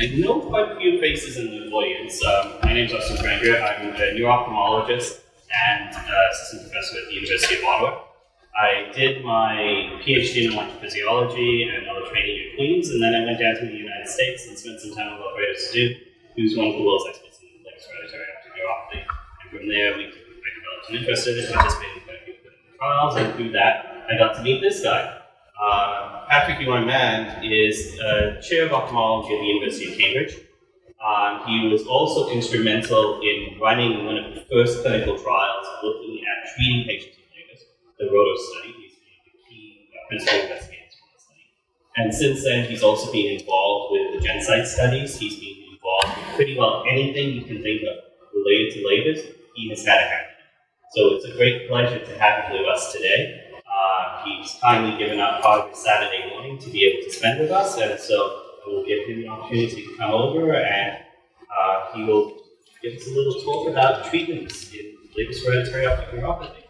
I know quite a few faces in the audience. My name is Rustum. I'm a neuro-ophthalmologist and assistant professor at the University of Ottawa. I did my PhD in electrophysiology and other training at Queens, and then I went down to the United States and spent some time with Alfredo Stu, who's one of the world's experts in latest hereditary optic neuropathy. And from there, I developed an interest in it, participated in quite a few clinical trials, and through that, I got to meet this guy. Patrick Yuan-Man is chair of ophthalmology at the University of Cambridge. He was also instrumental in running one of the first clinical trials looking at treating patients with lupus, the ROTO study. He's been the key principal investigator for the study. And since then, he's also been involved with the GenSight studies. He's been involved with pretty well anything you can think of related to lupus. He has had a hand in it. So it's a great pleasure to have him with us today. He's kindly given up part of his Saturday morning to be able to spend with us, and so we'll give him the opportunity to come over and he will give us a little talk about treatments in latest hereditary optic neuropathy.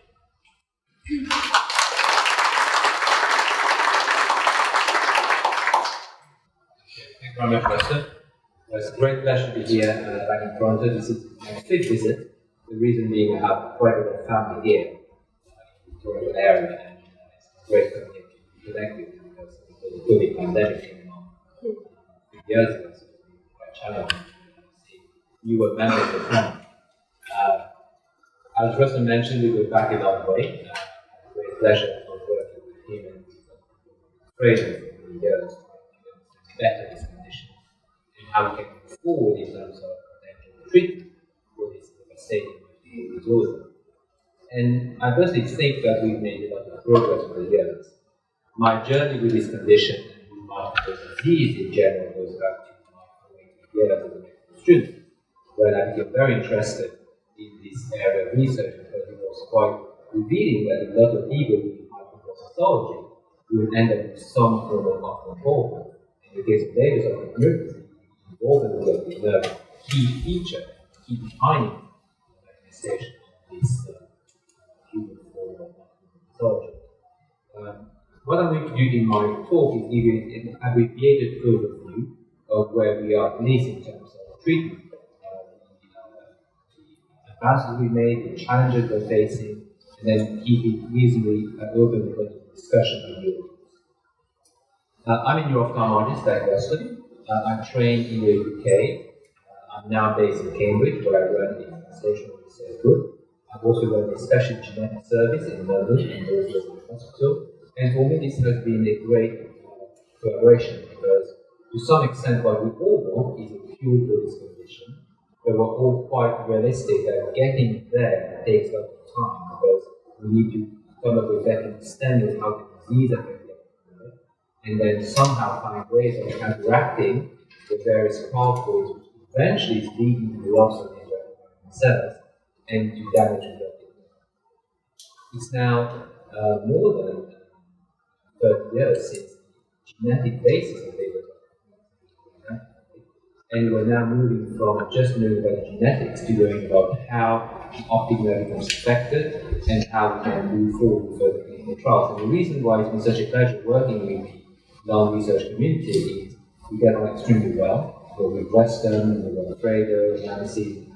Thank you very much, Rustum. It's a great pleasure to be here back in Toronto. This is my fifth visit. The reason being I have quite a lot of family here in the Toronto area. Great community to connect with because the COVID pandemic came on a few years ago, so it was quite challenging to see newer members of the family. As Rustum mentioned, we go back a long way. Great pleasure of working with him and training for the years to better this condition and how we can move forward in terms of potential treatment for this devastating disorder. And I personally think that we've made a lot of progress over the years. My journey with this condition and with multiple disease in general goes back to my 20 years as a medical student, when I became very interested in this area of research because it was quite revealing that a lot of people with multiple pathology will end up with some form of optical involvement. In the case of Davis optic neuropathy, involvement was the key feature, key defining manifestation of this human form of pathology. What I'm going to do in my talk is give you an abbreviated overview of where we are, at least in terms of treatment, the advances we made, the challenges we're facing, and then keep it reasonably open for discussion with you. I'm a neuro-ophthalmologist like Rustum. I'm trained in the UK. I'm now based in Cambridge, where I run a translational research group. I've also run a special genetic service in London and also in the hospital. And for me, this has been a great collaboration because, to some extent, what we all want is a cure for this condition. But we're all quite realistic that getting there takes a lot of time because we need to come up with better understanding of how the disease affects the eye, and then somehow find ways of counteracting the various pathways which eventually is leading to the loss of the cells and to damage the blood. It's now more than 30 years since the genetic basis of Leber disease, and we're now moving from just knowing about genetics to learning about how the optic nerve becomes affected and how we can move forward with further clinical trials. And the reason why it's been such a pleasure working with the LHON research community is we get on extremely well. So with Rustum, with Alfredo, Nancy,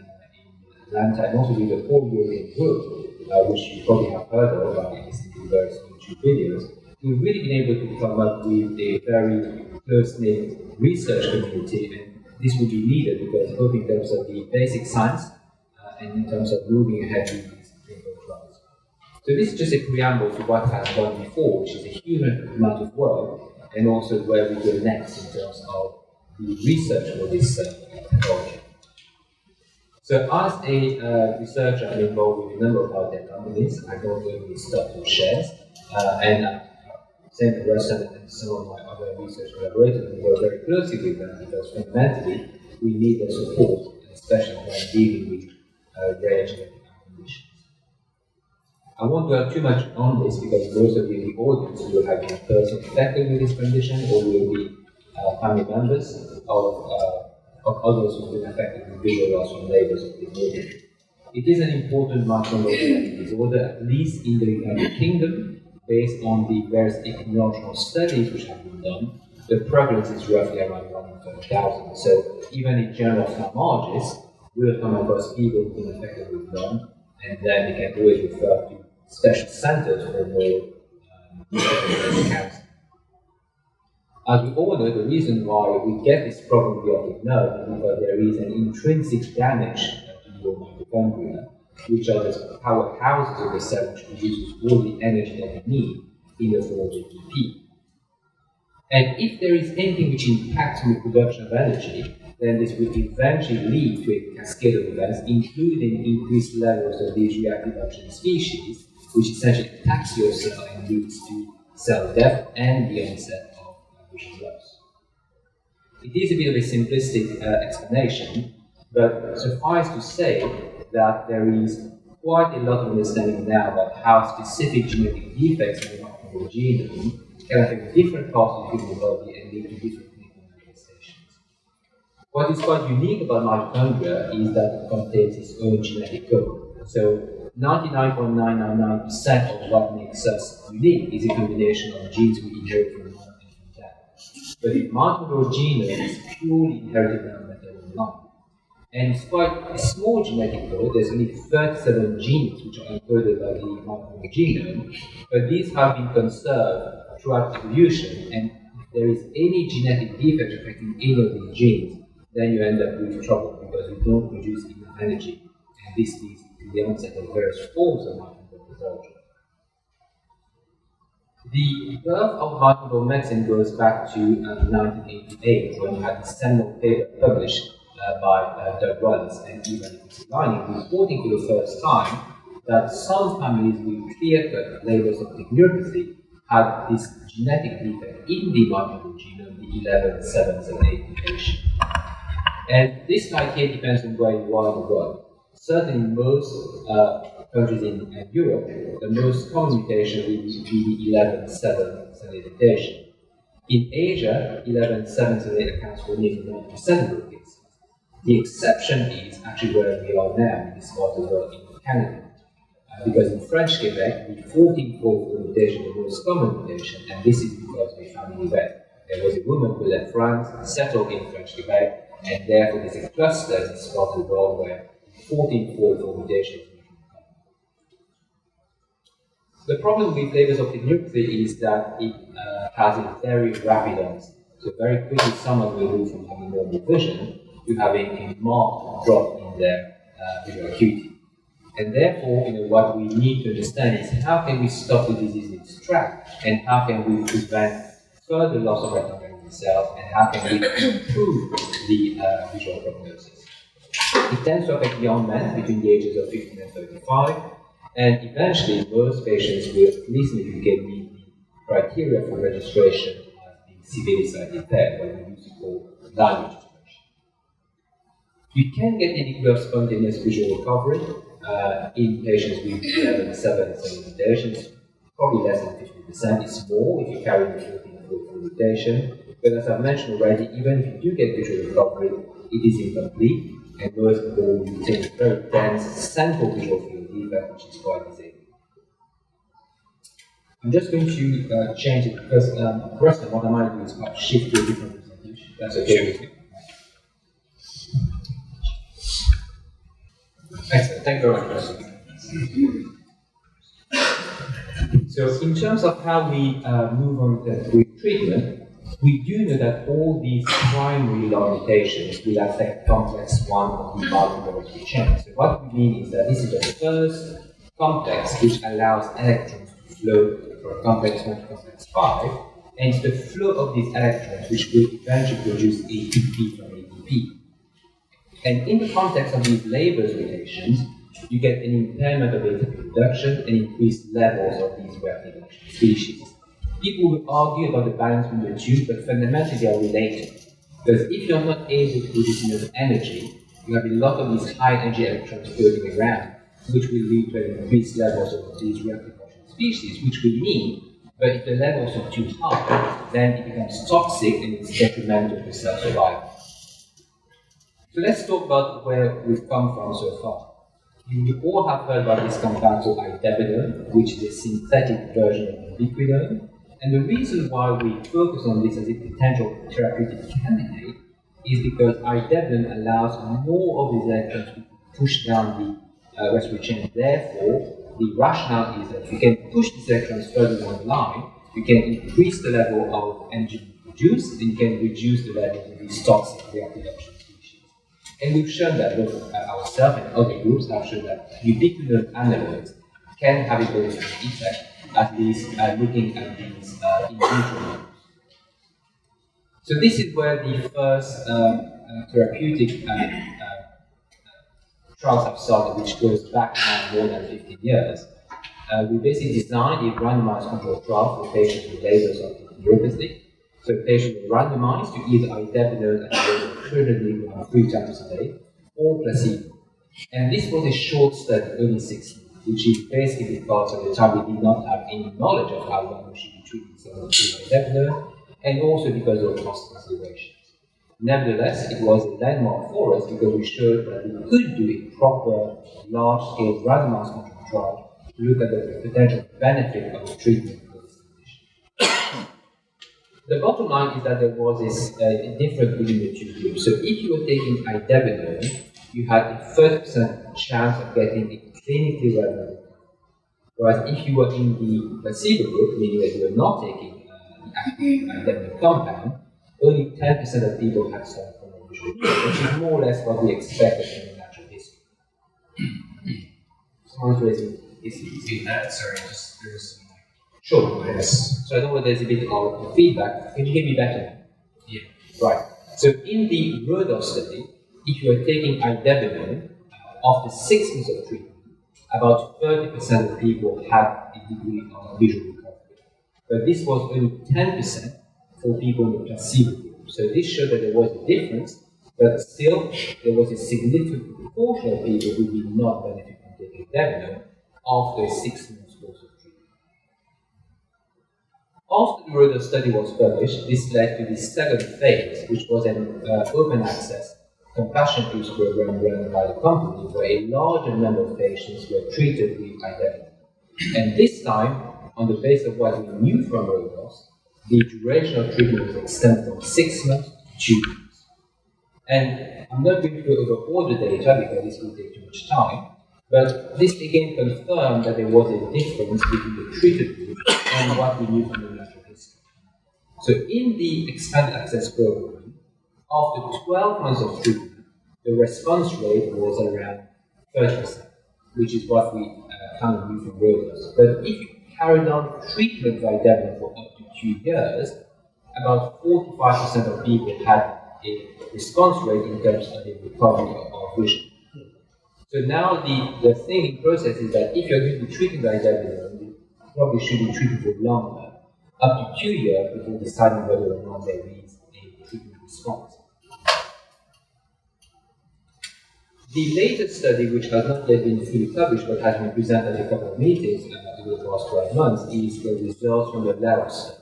Atlanta, and also with the whole European group, which you probably have heard of by listening to various YouTube videos. We've really been able to come up with a very close-knit research community, and this will be needed because both in terms of the basic science and in terms of moving ahead with these clinical trials. So this is just a preamble to what has gone before, which is a huge amount of work, and also where we go next in terms of the research for this technology. So as a researcher, I'm involved with a number of biotech companies. I don't own any stock or shares, and same for Rustum and some of my other research collaborators. We work very closely with them because fundamentally we need their support, especially when dealing with rare genetic conditions. I won't dwell too much on this because most of you in the audience will have been personally affected with this condition or will be family members of others who have been affected with visual loss from Leber's optic neuropathy. It is an important microneurological disorder, at least in the United Kingdom, based on the various epidemiological studies which have been done. The prevalence is roughly around 1 in 20,000. So even in general ophthalmologists, we'll come across people who are affected with LHON, and then they can always refer to special centers for more counseling. As we all know, the reason why we get this problem of the optic nerve is because there is an intrinsic damage to your mitochondria, which are the powerhouses of the cell which produces all the energy that we need in the form of ATP. And if there is anything which impacts on the production of energy, then this will eventually lead to a cascade of events, including increased levels of these reactive oxygen species, which essentially attacks your cell and leads to cell death and the onset of vision loss. It is a bit of a simplistic explanation, but suffice to say that there is quite a lot of understanding now about how specific genetic defects in the mitochondrial genome can affect different parts of the human body and lead to different clinical manifestations. What is quite unique about mitochondria is that it contains its own genetic code. So 99.999% of what makes us unique is a combination of genes we inherit from mom and from dad. But the mitochondrial genome is purely inherited in our maternal line. And it's quite a small genetic code. There's only 37 genes which are encoded by the mitochondrial genome, but these have been conserved throughout evolution, and if there is any genetic defect affecting any of these genes, then you end up with trouble because you don't produce enough energy, and this leads to the onset of various forms of mitochondrial pathology. The birth of mitochondrial medicine goes back to 1988, when you had the seminal paper published by Doug Wallace and Ivan Lining, reporting for the first time that some families with clear-cut labels of neuropathy had this genetic defect in the mitochondrial genome, the 11.778 mutation. And this slide here depends on where you are in the world. Certainly in most countries in Europe, the most common mutation will be the 11.778 mutation. In Asia, 11.778 accounts for nearly 90% of the cases. The exception is actually where we are now in this part of the world, in Canada. Because in French Quebec, the 1444 mutation is the most common mutation, and this is because of a family event. There was a woman who left France, settled in French Quebec, and therefore there's a cluster in this part of the world where 1444 mutation is much more common. The problem with Leber's optic neuropathy is that it has a very rapid onset. So very quickly someone will move from having normal vision to having a marked drop in their visual acuity. And therefore, what we need to understand is how can we stop the disease in its track, and how can we prevent further loss of retinal ganglion cells, and how can we improve the visual prognosis. It tends to affect young men between the ages of 15 and 35, and eventually most patients will at least in the UK meet the criteria for registration as being severely sight impaired, what we used to call blind registration. You can get a degree of spontaneous visual recovery in patients with 11.778 mutations, probably less than 50%. It's more if you carry the 1444 mutation. But as I've mentioned already, even if you do get visual recovery, it is incomplete, and most people will retain a very dense central visual field defect, which is quite disabling. I'm just going to change it because Rustum, what I might do is shift to a different presentation. That's okay with you. Excellent. Thank you very much, Rustum. So, in terms of how we move on with treatment, we do know that all these primary LHON mutations will affect complex 1 of the mitochondrial chain. So, what we mean is that this is the first complex which allows electrons to flow from complex 1 to complex 5, and it's the flow of these electrons which will eventually produce ATP from ATP. And in the context of these Leber's mutations, you get an impairment of ATP production and increased levels of these reactive oxygen species. People will argue about the balance between the two, but fundamentally they are related. Because if you're not able to produce enough energy, you have a lot of these high energy electrons floating around, which will lead to increased levels of these reactive oxygen species, which we need. But if the levels are too high, then it becomes toxic and it's detrimental to cell survival. So let's talk about where we've come from so far. You all have heard about this compound called idepiridine, which is a synthetic version of ubiquinone. And the reason why we focus on this as a potential therapeutic candidate is because idebenone allows more of these electrons to push down the respiratory chain. Therefore, the rationale is that if you can push these electrons further down the line, you can increase the level of energy produced, and you can reduce the level of these toxic reactive oxygen species. And we've shown that both ourselves and other groups have shown that ubiquinone analogs can have a dosing effect, at least looking at these in vitro models. So this is where the first therapeutic trials have started, which goes back now more than 15 years. We basically designed a randomized controlled trial for patients with laser-associated neuropathy. So patients were randomized to either idebenone at a dose of 300 milligrams 3 times a day, or placebo. And this was a short study, only 6 months, which is basically because at the time we did not have any knowledge of how long we should be treating someone with idebenone, and also because of cost considerations. Nevertheless, it was a landmark for us because we showed that we could do a proper, large-scale randomized controlled trial to look at the potential benefit of the treatment for this condition. The bottom line is that there was this difference between the two groups. So if you were taking idebenone, you had a 30% chance of getting a clinically relevant outcome. Whereas if you were in the placebo group, meaning that you were not taking the active idebenone compound, only 10% of people had some form of visual acuity, which is more or less what we expected from the natural history. Someone's raising issues. Sorry, there's some Sure. Yes. So I know there's a bit of feedback. Can you hear me better? Yeah. Right. So in the Rudolph study, if you are taking idebenone, after 6 months of treatment, about 30% of people had a degree of visual recovery. But this was only 10% for people in the placebo group. So this showed that there was a difference, but still there was a significant proportion of people who did not benefit from taking idebenone after 6 months course of treatment. After the Rudolph study was published, this led to the second phase, which was an open access compassionate use program run by the company, where a larger number of patients were treated with idebenone. And this time, on the basis of what we knew from Rudolph, the duration of treatment was extended from 6 months to 2 months. And I'm not going to go over all the data because this will take too much time, but this again confirmed that there was a difference between the treated group and what we knew from the natural history. So in the expanded access program, after 12 months of treatment, the response rate was around 30%, which is what we kind of knew from Rudolph. But if you carried on treatment by idebenone for up to 2 years, about 45% of people had a response rate in terms of the recovery of vision. So now the thing in process is that if you're going to be treating by idebenone, you probably should be treated for longer, up to 2 years before deciding whether or not there is a treatment response. The latest study, which has not yet been fully published but has been presented at a couple of meetings over the past 12 months, is the results from the LHON study.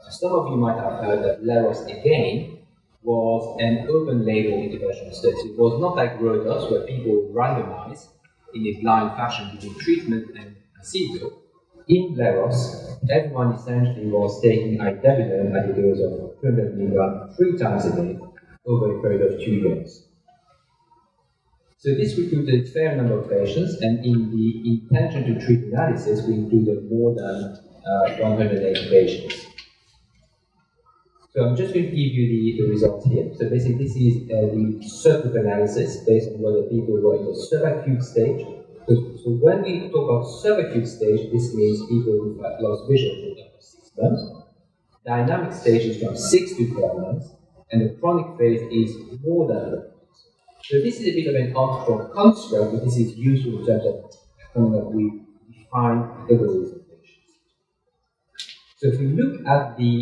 So some of you might have heard that LHON again was an open label intervention study. So it was not like Rudolph, where people were randomized in a blind fashion between treatment and placebo. In LHON, everyone essentially was taking idebenone at a dose of 200 mg 3 times a day over a period of 2 years. So this recruited a fair number of patients, and in the intention to treat analysis, we included more than 180 patients. So I'm just going to give you the results here. So basically, this is the subgroup analysis based on whether people were in the subacute stage. So when we talk about subacute stage, this means people who have lost vision for up to 6 months. Dynamic stage is from 6 to 12 months, and the chronic phase is more than 12 months. So this is a bit of an artificial construct, but this is useful in terms of something that we define categories of patients. So if we look at the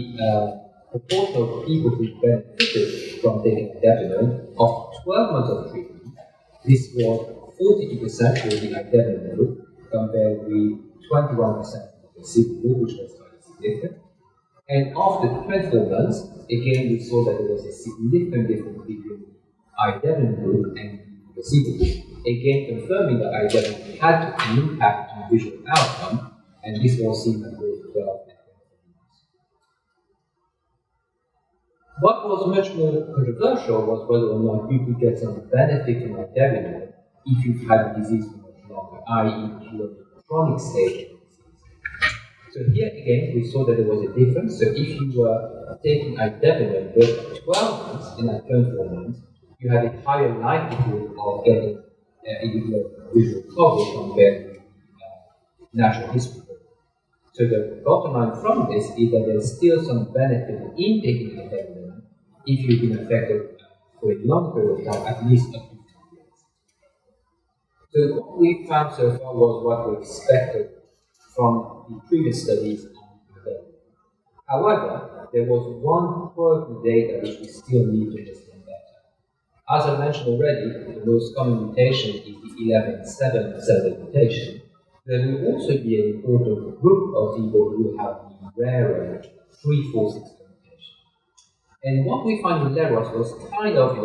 proportion of people who benefited from taking idebenone after 12 months of treatment, this was 42% for the idebenone group, compared with 21% for the placebo group, which was quite significant. And after 24 months, again we saw that there was a significant difference between idebenone group and placebo group, again confirming that idebenone had an impact on visual outcome, and this was seen at both 12 and 24 months. What was much more controversial was whether or not you could get some benefit from idebenone if you've had the disease for much longer, i.e. if you were in the chronic stage of the disease. So here again, we saw that there was a difference. So if you were taking idebenone for 12 months in that 24 months, you had a higher likelihood of getting individual visual coverage compared to natural history. So the bottom line from this is that there's still some benefit in taking idebenone if you've been affected for a long period of time, at least up to 2 years. So what we found so far was what we expected from the previous studies on idebenone. However, there was one quirky data which we still need to understand better. As I mentioned already, the most common mutation is the 11.7 mutation. There will also be an important group of people who have the rarer 346 mutation. And what we find in LEROS was kind of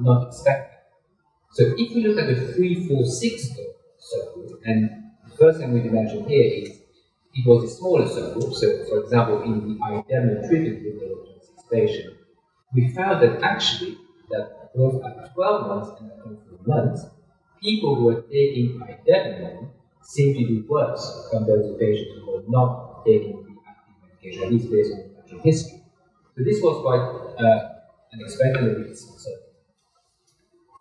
not expected. So if we look at the 346 subgroup, and the first thing we can mention here is it was a smaller subgroup. So, for example, in the idebenone treated group, there were 26 patients. We found that actually, that both at 12 months and at 24 months, people who were taking idebenone seem to do worse compared to patients who were not taking the active medication, at least based on the natural history. So this was quite unexpected and a bit concerning.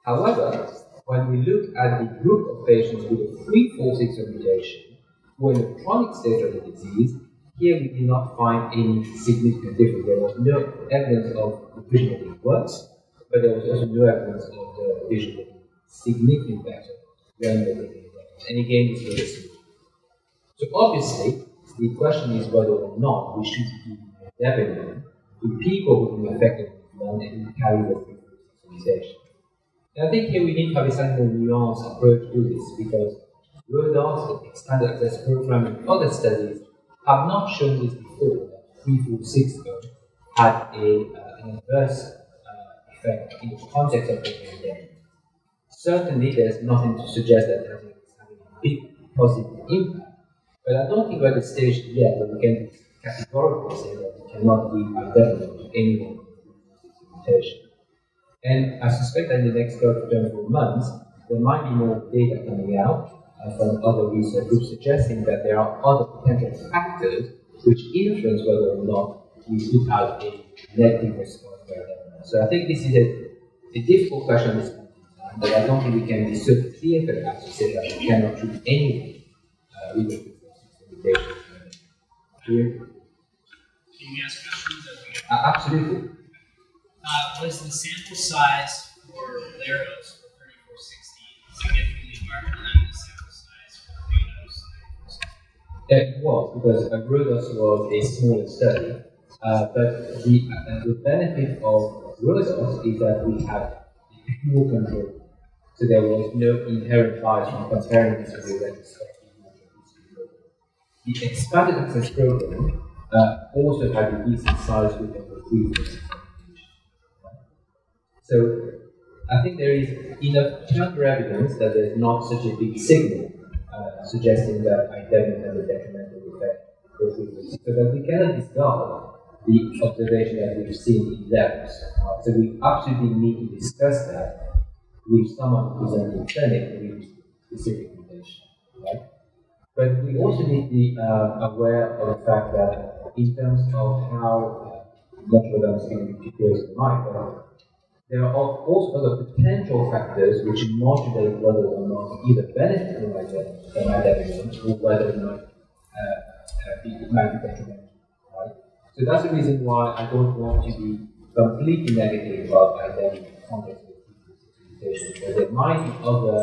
However, when we look at the group of patients with a 346 mutation who are in the chronic stage of the disease, here we did not find any significant difference. There was no evidence of the vision getting worse, but there was also no evidence of the vision getting significantly better when they were taking it. And again, it's very simple. So obviously, the question is whether or not we should give idebenone to people who have been affected with and who carry the 346 mutation. And I think here we need to have a slightly more nuanced approach to this because RODOS, the expanded access program, and other studies have not shown this before that 346 had an adverse effect in the context of the pandemic. Certainly, there's nothing to suggest that having a big positive impact, but I don't think we're at the stage yet where we can categorically say that we cannot give idebenone to anyone with mutation. And I suspect that in the next 12 to 24 months, there might be more data coming out from other research groups suggesting that there are other potential factors which influence whether or not we could have a negative response to idebenone. So I think this is a difficult question at this point in time, but I don't think we can be so clear cut as to say that we cannot treat anyone with a 346 mutation. Can we ask questions as we go? Absolutely. Was the sample size for LEROS for 3460 significantly larger than the sample size for LEROS 3460? It was, because RODOS was a smaller study, but the benefit of RODOS is that we had pure control. So there was no inherent bias from comparing this with the retrospective natural history program. The expanded access program also had a decent size with over 3 So I think there is enough counter evidence that there's not such a big signal suggesting that idebenone has a detrimental effect for frequency, so that we cannot discard the observation that we've seen in levels. So we absolutely need to discuss that with someone presenting in clinic with specific mutation, right? But we also need to be aware of the fact that in terms of how natural dance can be prepared in the mind, there are also other potential factors which modulate whether or not either benefit from idebenone or whether or not it might be detrimental, right? So that's the reason why I don't want to be completely negative about idebenone in the context of mutation, because there might be other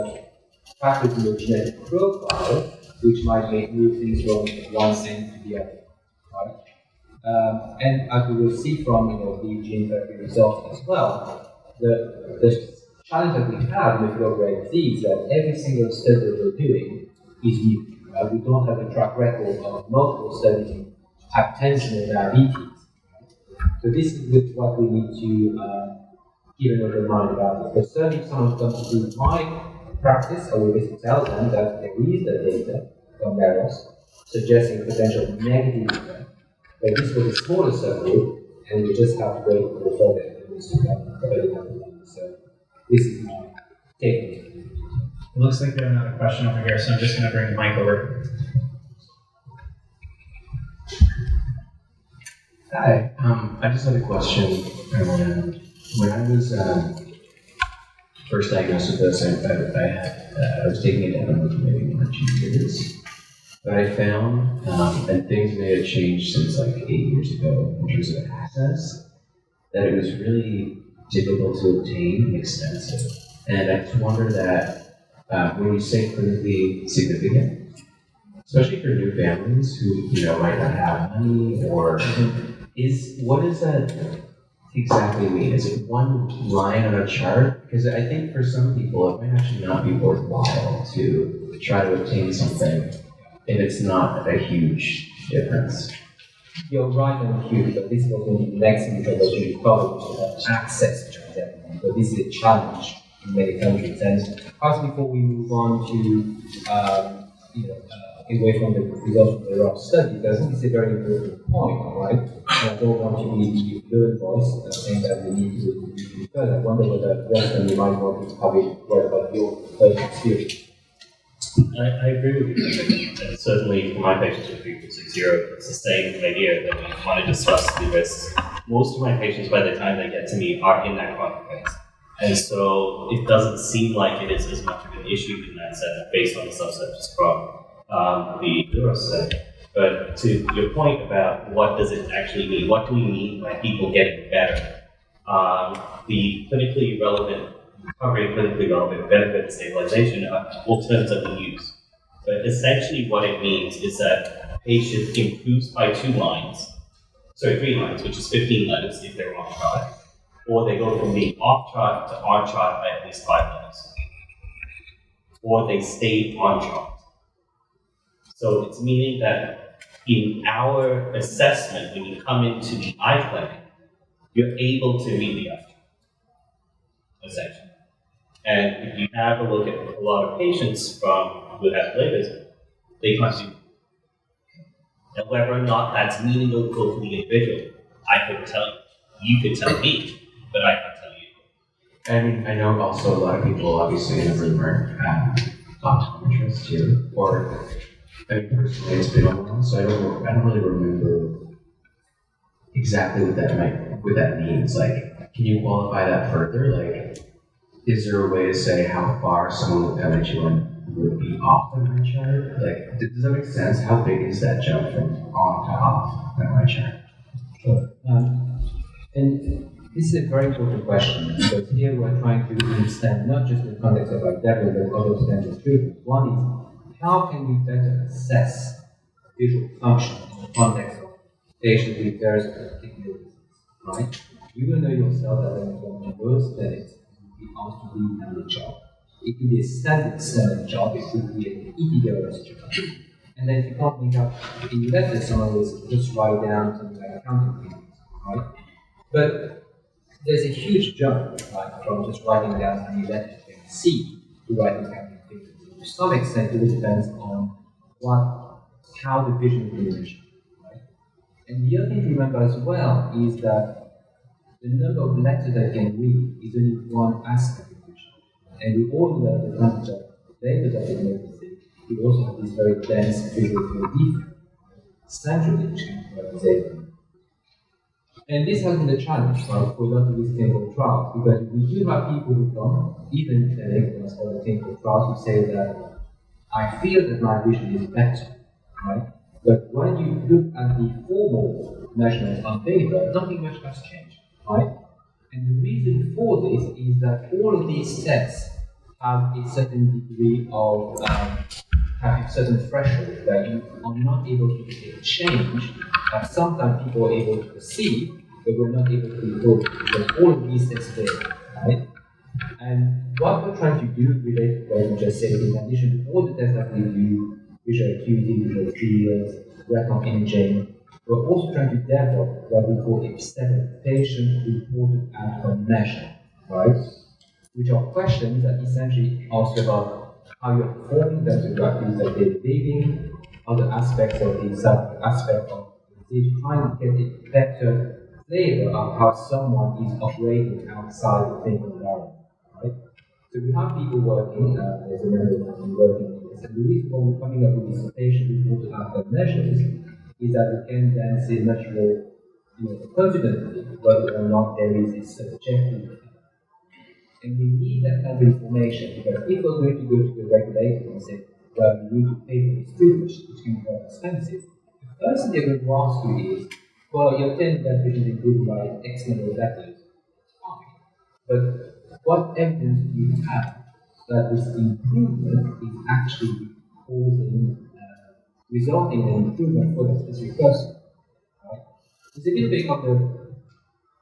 factors in your genetic profile which might move things from one end to the other, right? And as we will see from the gene therapy results as well, the challenge that we have with low-grade disease is that every single study that we're doing is new. We don't have a track record of multiple studies in hypertension and diabetes. So this is what we need to keep an open mind about. But certainly if someone comes to do my practice, I will just tell them that there is the data from LEROS suggesting potential negative effect. But this was a smaller subgroup, and we just have to wait for further evidence to come early enough. So this is my take. It looks like we have another question over here, so I'm just going to bring the mic over. Hi, I just had a question. When I was first diagnosed with this, I was taking it down for maybe 1 or 2 years. But I found, and things may have changed since like 8 years ago in terms of access, that it was really difficult to obtain and expensive. And I just wonder that when you say clinically significant, especially for new families who might not have money, or what does that exactly mean? Is it one line on a chart? Because I think for some people it might actually not be worthwhile to try to obtain something if it's not a huge difference. You're right on cue, but this is also the next introduction you covered, access to transaction. But this is a challenge in many countries. And perhaps before we move on to away from the results of the ROC study, because I think it's a very important point, right? And I don't want to be the fluent voice saying that we need to do further. I wonder whether Rustum, you might want to have a word about your personal experience. I agree with you. And certainly for my patients with 3460, it's the same idea that we want to discuss the risks. Most of my patients, by the time they get to me, are in that chronic phase. And so it doesn't seem like it is as much of an issue in that sense, based on the subsets from the neuro study. But to your point about what does it actually mean, what do we mean by people getting better? The clinically relevant, covering clinically relevant benefit and stabilization are all terms that we use. But essentially what it means is that a patient improves by 3 lines, which is 15 letters if they're on chart, or they go from being off chart to on chart by at least 5 letters, or they stay on chart. So it's meaning that in our assessment, when you come into the eye clinic, you're able to read the eye, essentially. And if you have a look at a lot of patients who have labors, they can't do. And whether or not that's meaningful to the individual, I couldn't tell you. You could tell me, but I can't tell you. I mean, I know also a lot of people obviously in the room are optometrists too, or personally it's been a while, so I don't really remember exactly what that means. Like, can you qualify that further? Like, is there a way to say how far someone with LHON would be off the eye chart? Like, does that make sense? How big is that jump from on to off the eye chart? Sure. And this is a very important question, because here we're trying to understand not just the context of like development, but also standard treatment. One is, how can we better assess visual function in the context of patients with various particular diseases, right? You will know yourself that when you go to most clinics, you be asked to read down the chart. It could be a standard chart, it could be an EPDRS chart. And then if you can't make up in letters, someone will just write down something like accounting figures, right? But there's a huge jump, right, from just writing down any letters you can see to writing accounting figures. To some extent, it depends on how the vision is measured, right? And the other thing to remember as well is that the number of letters that you can read is only one aspect of vision. And we all know that the concept of data that we make is we also have this very dense visual field defect, central imaging visualization. And this has been a challenge, right, for a lot of these clinical trials, because we do have people who come, even clinics or the clinical trials, who say that I feel that my vision is better, right? But when you look at the formal measurements on paper, nothing much has changed, right? And the reason for this is that all of these tests have a certain degree of, have a certain threshold that you are not able to detect change that sometimes people are able to perceive, but we're not able to report because all of these tests fail, right? And what we're trying to do relate to what you just said, in addition to all the tests that we do, visual acuity, visual fields, retinal imaging, we're also trying to develop what we call a set of patient-reported outcome measures, right? Which are questions that essentially ask about how you're performing in terms of your activities of daily living, other aspects of the aspect of disease, trying to get a better flavor of how someone is operating outside the clinical environment, right? So we have people working, there's a member of working in this, and the reason why we're coming up with these patient reported outcome measures is that we can then say much more confidently whether or not there is a subjective. And we need that kind of information because if we're going to go to the regulator and say, well, we need to pay for this treatment, which can be quite expensive, the first thing they're going to ask you is, well, your clinical vision is improved by X number of letters. Fine. But what evidence do you have that this improvement is actually resulting in an improvement for that specific person? Right? It's a bit of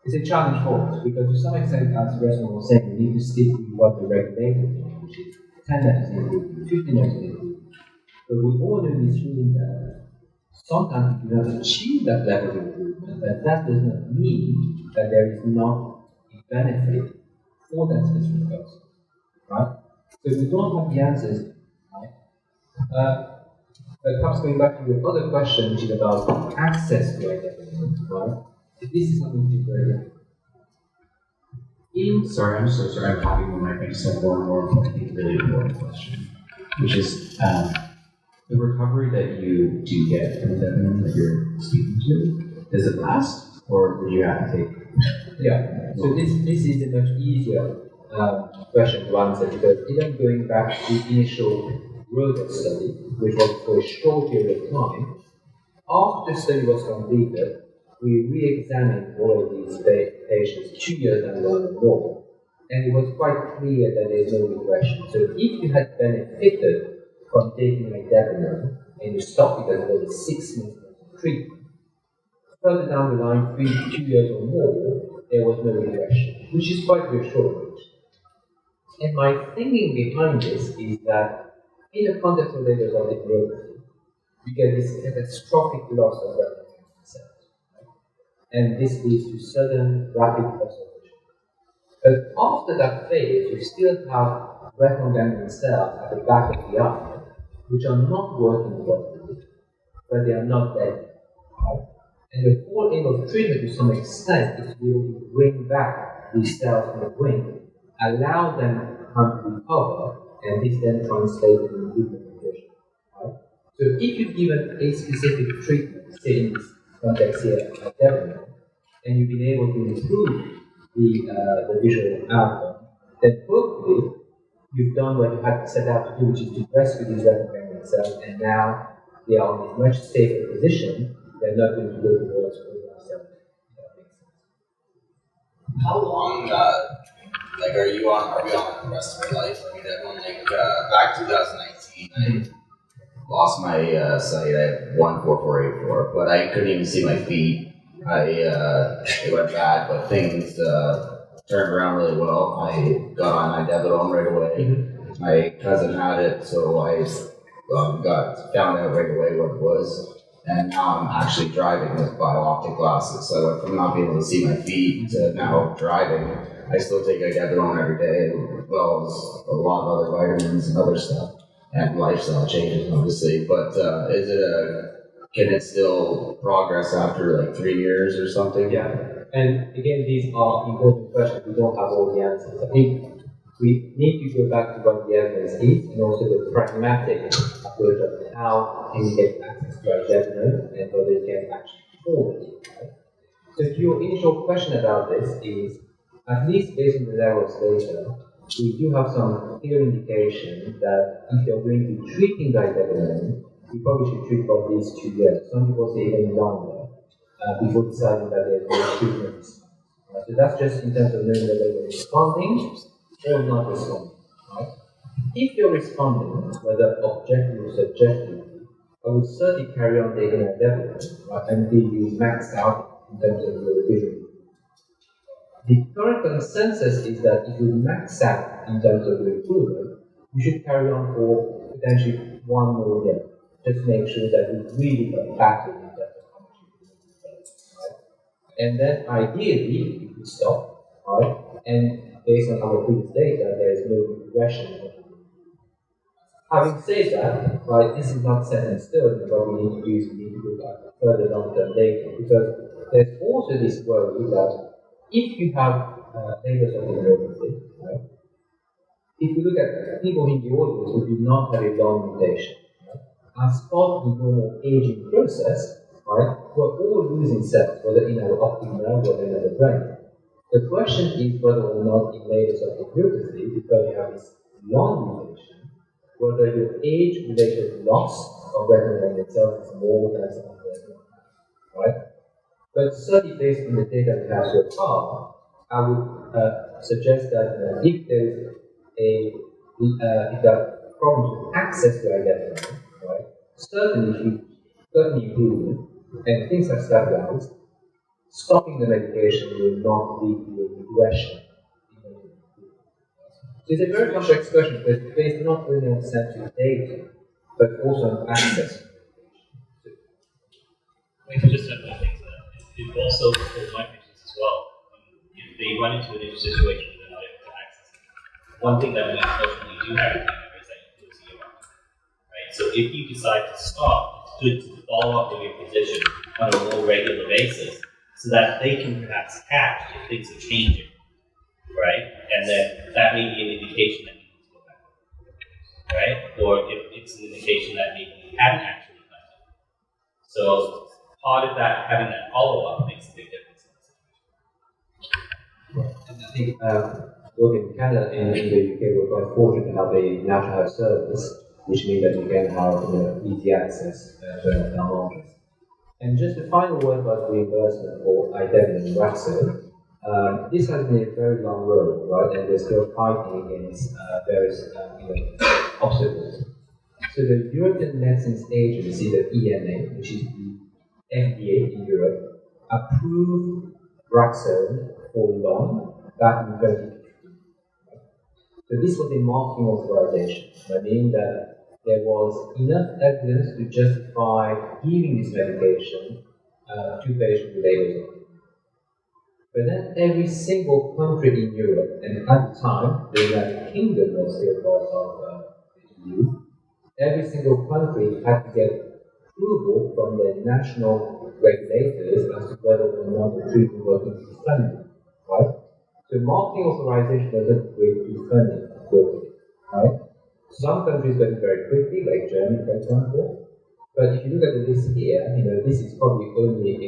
it's a challenge for us because to some extent, as Rustum was saying, we need to stick with what the regulator thinks, which is 10 letters improvement, 15 letters improvement. But we all know in this room that sometimes you do not achieve that level of improvement, but that does not mean that there is not a benefit for that specific person. Right? So we don't have the answers. Right? But perhaps going back to your other question, which is about access to identity, right? This is something which is very different. Sorry, I'm so sorry I'm hogging the mic. I just have one more, I think, really important question, which is the recovery that you do get from the Debenham that you're speaking to, does it last, or do you have to take? Yeah, so this is a much easier question to answer because even going back to the initial RODA study, which was for a short period of time, after the study was completed, we re-examined all of these patients 2 years and more, and it was quite clear that there is no regression. So if you had benefited from taking a Debenham and you stopped because it was 6 months of treatment, further down the line, 2 years or more, there was no regression, which is quite reassuring. And my thinking behind this is that in the context of radiographic neuropathy, you get this catastrophic loss of retinal cells. And this leads to sudden, rapid loss of vision. But after that phase, you still have retinal ganglion cells at the back of the eye, which are not working properly, but they are not dead. Right? And the whole aim of treatment to some extent is to be able to bring back these cells in the brain, allow them to recover, and this then translates into improvement of vision. Right? So if you give a specific treatment, say in this context here, like Debenham, and you've been able to improve the visual outcome, then hopefully you've done what you had set out to do, which is to rescue these retinal ganglion cells, and now they are in a much safer position. They're not going to go towards organ cells. That makes sense. How long, are we on the rest of your life? I mean, back 2019, I lost my sight. I had 14484, but I couldn't even see my feet. It went bad, but things turned around really well. I got on my Debenham right away. My cousin had it, so I found out right away what it was. And now I'm actually driving with bio-optic glasses. So I went from not being able to see my feet to now driving. I still take a Debenham every day, as well as a lot of other vitamins and other stuff, and lifestyle changes, obviously. But can it still progress after 3 years or something? Yeah, and again, these are important questions. We don't have all the answers. I think we need to go back to what the evidence is and also the pragmatic approach of how can we get access to our Debenham and whether you can actually afford it. Right? So your initial question about this is, at least based on the levels data, we do have some clear indication that if you're going to be treating by Debenham, you probably should treat for at least 2 years. Some people say even longer before deciding that there's no treatment response. So that's just in terms of knowing whether you're responding or not responding. Right? If you're responding, whether objectively or subjectively, I would certainly carry on taking a Debenham until you max out in terms of your vision. The current consensus is that if you max out in terms of your improvement, you should carry on for potentially 1 more year. Just make sure that you really got back in terms of how much you can. Right? And then ideally, you could stop, right? And based on our previous data, there is no regression. Having said that, right, this is not set in stone, and what we need to do is we need to look at further long-term data, because there's also this worry that if you have labels of emergency, right? If you look at people in the audience who do not have a LHON mutation, right, as part of the normal aging process, right, we're all losing cells, whether in our optic nerve or in our brain. The question is whether or not in labels of emergency, because you have this LHON mutation, whether your age-related loss of retinal ganglion cells is more than some others, right? But certainly based on the data we have so far, I would suggest that if there's if there are problems with access to identify, right, certainly improvement, and things are stabilized, stopping the medication will not lead to a regression. So it's a very complex question because it's based not only on sensory data, but also on access. I can just add one thing to that. It also for my patients as well. If they run into an issue situation where they're not able to access it, one thing that we unfortunately do have to do is that you lose your option. Right? So if you decide to stop, it's good to follow up with your physician on a more regular basis so that they can perhaps catch if things are changing. Right? And then that may be an indication that you need to go back. Right? Or if it's an indication that maybe you haven't actually done it. So part of that, having that follow-up makes a big difference in the situation. And I think both in Canada and in the UK, we're quite fortunate to have a national health service, which means that you can have easy access to an ophthalmologist. And just the final word about reimbursement for Idevinan and Waxo. This has been a very long road, right? And we're still fighting against various obstacles. So the European Medicines Agency, the EMA, which is the FDA in Europe, approved Rustum for LHON back in 2015. So this was a marketing authorization, meaning that there was enough evidence to justify giving this medication to patients with labels. But then every single country in Europe, and at the time the United Kingdom was still part of the EU, every single country had to get approval from the national regulators as to whether or not the treatment was going to be funded, right? So marketing authorization doesn't equate to funding globally, right? Some countries went very quickly, like Germany, for example. But if you look at the list here, this is probably only a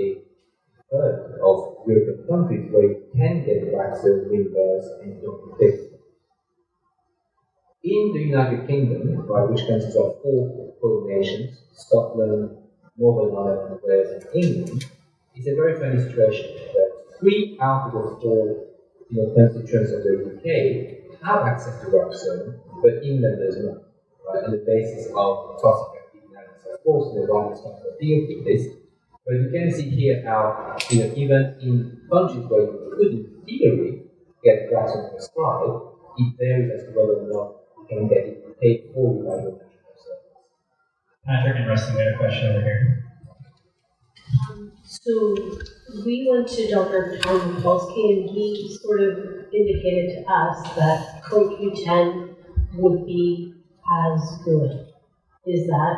third of European countries where you can get vaccine reimbursed and don't pay. In the United Kingdom, which consists of 4 home nations, Scotland, Northern Ireland, Wales, and England, it's a very funny situation where 3 out of the 4 constituents of the UK have access to vaccine, but England does not, right, on the basis of cost-effective analysis. Of course, the right is not to deal with this, but you can see here how, even in countries where you could, in theory, get vaccine prescribed, it varies as to whether or not you can get it paid for by your national service. Patrick and Rustum, we had a question over here. So we went to Dr. Tom Mikulski, and he sort of indicated to us that CoQ10 would be as good. Is that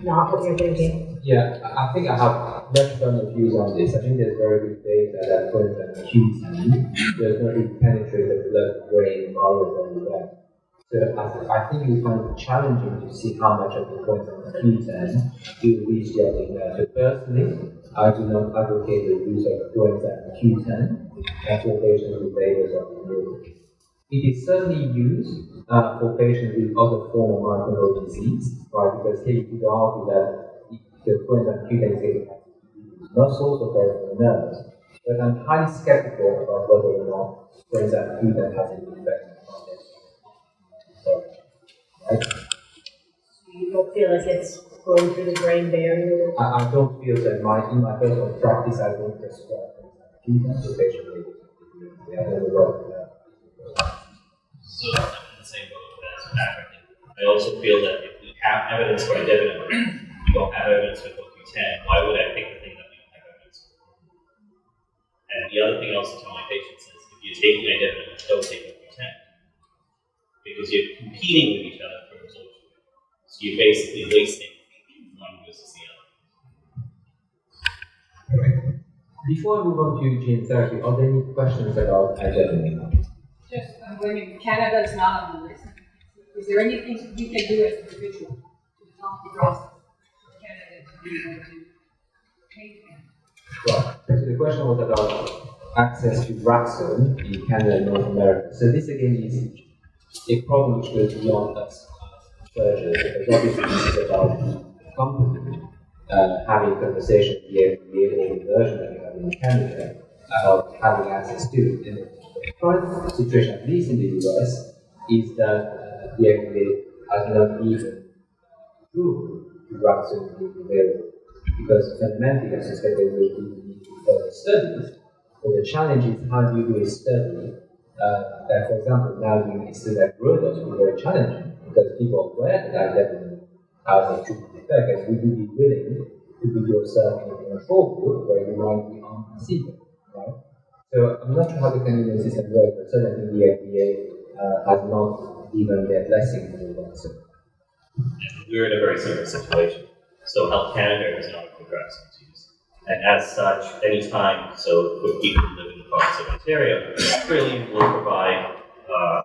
not what you're thinking? Yeah, I think I have much stronger views on this. I think there's very good data that for instance Q10 does not really penetrate the blood-brain barrier very well. So I think you find it challenging to see how much of the points of Q10 will reach the optic nerve. So personally, I do not advocate the use of coenzyme Q10 for patients with labels of neuropathy. It is certainly used for patients with other forms of microneural disease, right? Because here you could argue that the coenzyme Q10 is getting muscles or peripheral nerves. But I'm highly skeptical about whether or not coenzyme Q10 has any effect on this. Right? You don't feel like it's going through the brain barrier? I don't feel that in my personal practice I don't prescribe Q10 to patients with labels. So I'm in the same boat as Patrick. I also feel that if we have evidence for Idevinan, we don't have evidence for CoQ10, why would I pick the thing that we don't have evidence for? And the other thing I also tell my patients is, if you're taking Idevinan, don't take CoQ10. Because you're competing with each other for absorption. So you're basically wasting one versus the other. Before I move on to gene therapy, are there any questions about identity? Just when Canada is not on the list, is there anything we can do as an individual to help the process for Canada to be able to pay them? Right. So the question was about access to Rustum in Canada and North America. So this again is a problem which goes beyond us surgeons, because obviously this is about the company having conversation with the FDA or the version that we have in Canada about having access to it. And the current situation, at least in the US, is that the FDA has not even approved Rustum being available, because fundamentally I suspect they will need further studies. But the challenge is how do you do a study that, for example, now doing a study like Rodot will be very challenging, because people are aware that definitely has a treatment effect, and would you be willing to put yourself in a control group where you might be on placebo, right? So I'm not sure how the Canadian system works, but certainly the FDA has not given their blessing to that. So. We're in a very similar situation. So Health Canada is not a progressive use. And as such, anytime, so for people who live in the province of Ontario, really will provide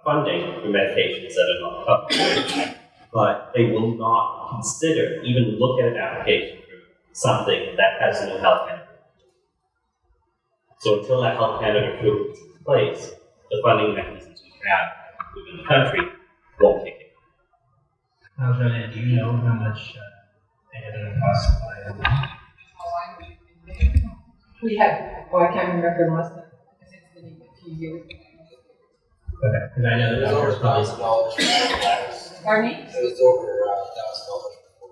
funding for medications that are not covered. But they will not consider, even look at an application for something that has no Health Canada. So until that Health Canada approval is in place, the funding mechanisms we have within the country won't kick in. LHON, do you know how much they had in cost to buy? We had, I can't remember last time, because it's been a few years. Okay, because I know It the was over doctor's probably. $1,000. Pardon me? It was over $1,000 for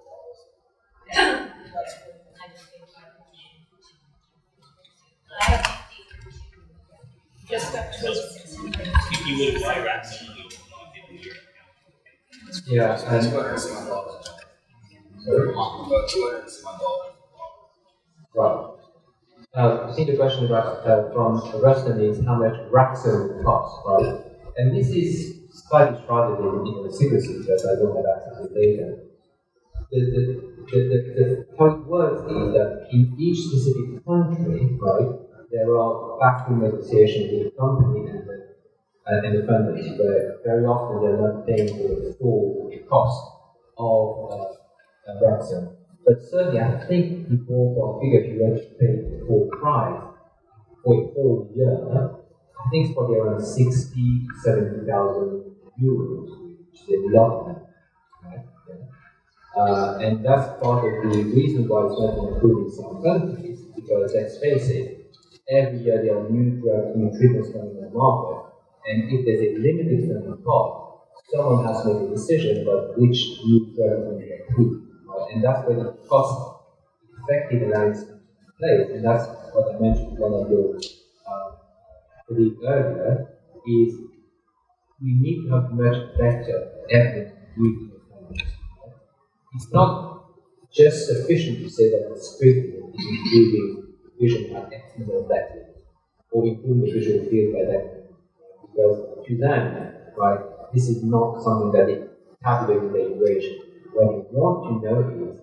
$4. That's Just up to If you would buy Rustum, you would not give me your account. Yeah, and $200. Sorry, about $200. right. I think the question about from Rustum is how much Rustum costs, right? And this is slightly shrouded in the secrecy because I don't have access to data. How it works is that in each specific country, right, there are backroom negotiations with the company and the funders, where very often they're not paying for the full cost of Rustum. But certainly, I think the ballpark figure, if you were to pay the full price for a whole year, I think it's probably around 60,000 to 70,000 euros, which is a lot of money, right? Yeah. And that's part of the reason why it's not improving some countries, because let's face it, every year there are new drugs, new treatments coming on the market, and if there's a limited funding pot, someone has to make a decision about which new drug is going to get approved. And that's where the cost effective analysis comes into play. And that's what I mentioned to one of your colleagues earlier, is we need to have much better evidence with the funders. It's not just sufficient to say that the treatment is improving vision by X number of letters, or improving the visual field by that, because to them, right, this is not something that they calculate in the equation. What you want to know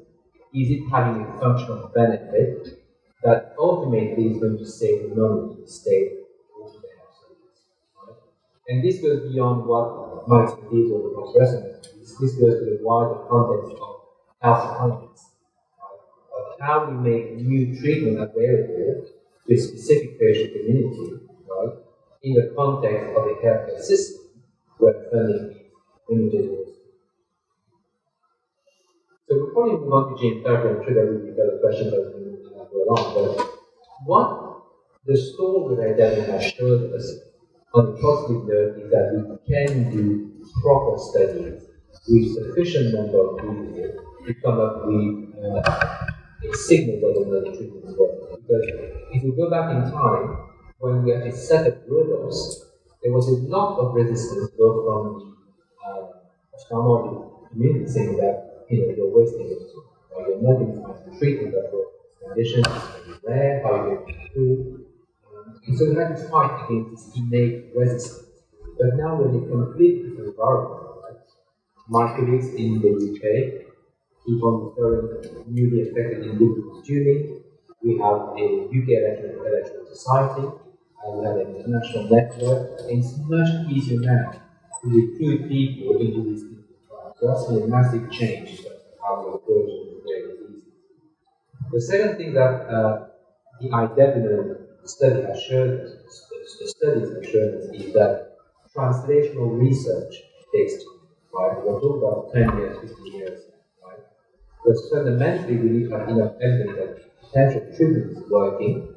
is it having a functional benefit that ultimately is going to save money to the state or to the health service, right? And this goes beyond what my expertise or the resonance is. This goes to the wider context of health economics, right? Of how we make new treatment available to a specific patient community, right? In the context of a healthcare system where funding is limited. So we'll probably move on to gene therapy. I'm sure there will be further questions as we go along. But what the story that Devin has showed us on the positive note is that we can do proper studies with sufficient number of people to come up with a signal whether or not the treatment is working. Because if we go back in time, when we actually set up Rodos, there was a lot of resistance both from the ophthalmology community saying that you're wasting it, or you're not going to find treatment that for conditions, it's very rare, how you get improve. And so we had to fight against this innate resistance. But now we're in a completely different environment, right? My colleagues in the UK keep on referring newly affected individuals tuning. We have a UK Electrical Society, we have an international network, and it's much easier now to recruit people into these clinical trials. So that's been a massive change in terms of how we approach rare diseases. The second thing that the IDEBINO study has shown us, the studies have shown us, is that translational research takes time, right? We're talking about 10 years, 15 years, right? Because fundamentally, we need to have enough evidence that potential treatment is working.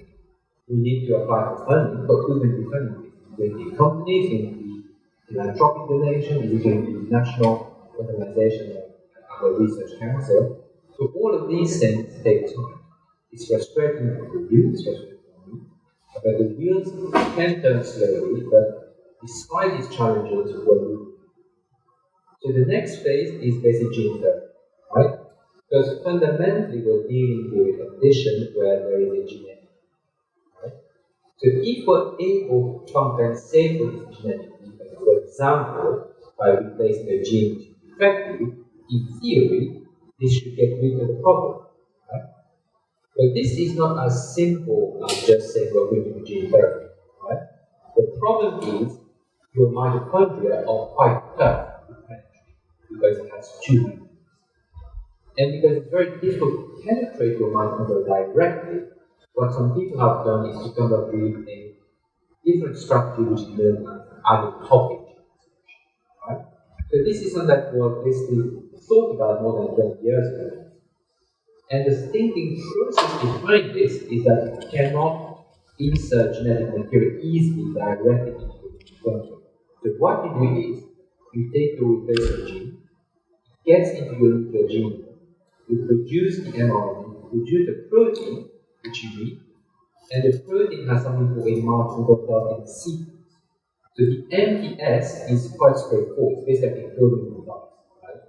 We need to apply for funding, but who's going to be funding it? Is it going to be companies? Is it going to be philanthropic donation? Is it going to be national organization like our research council? So all of these things take time. It's frustrating for you, it's frustrating for me, but the wheels can turn slowly, but despite these challenges, we're moving. So the next phase is basic gene therapy, right? Because fundamentally we're dealing with a condition where there is a genetic, right? So if we're able to compensate for this genetic defect, for example, by replacing a gene which is defective, in theory, this should get rid of the problem, right? But this is not as simple as just saying we're going to do gene therapy, right? The problem is your mitochondria are quite tough to penetrate because it has two members. And because it's very difficult to penetrate your mitochondria directly, what some people have done is to come up with a different strategy which is known as allotopic gene expression, right? So this is something that was basically thought about more than 20 years ago. And the thinking process behind this is that you cannot insert genetic material easily directly into the mitochondria. So what you do is, you take your replacement gene, it gets into your nuclear genome, you produce the mRNA, you produce the protein which you need, and the protein has something called a mitochondrial sequence. So the MTS is quite straightforward, it's basically a coding device, right?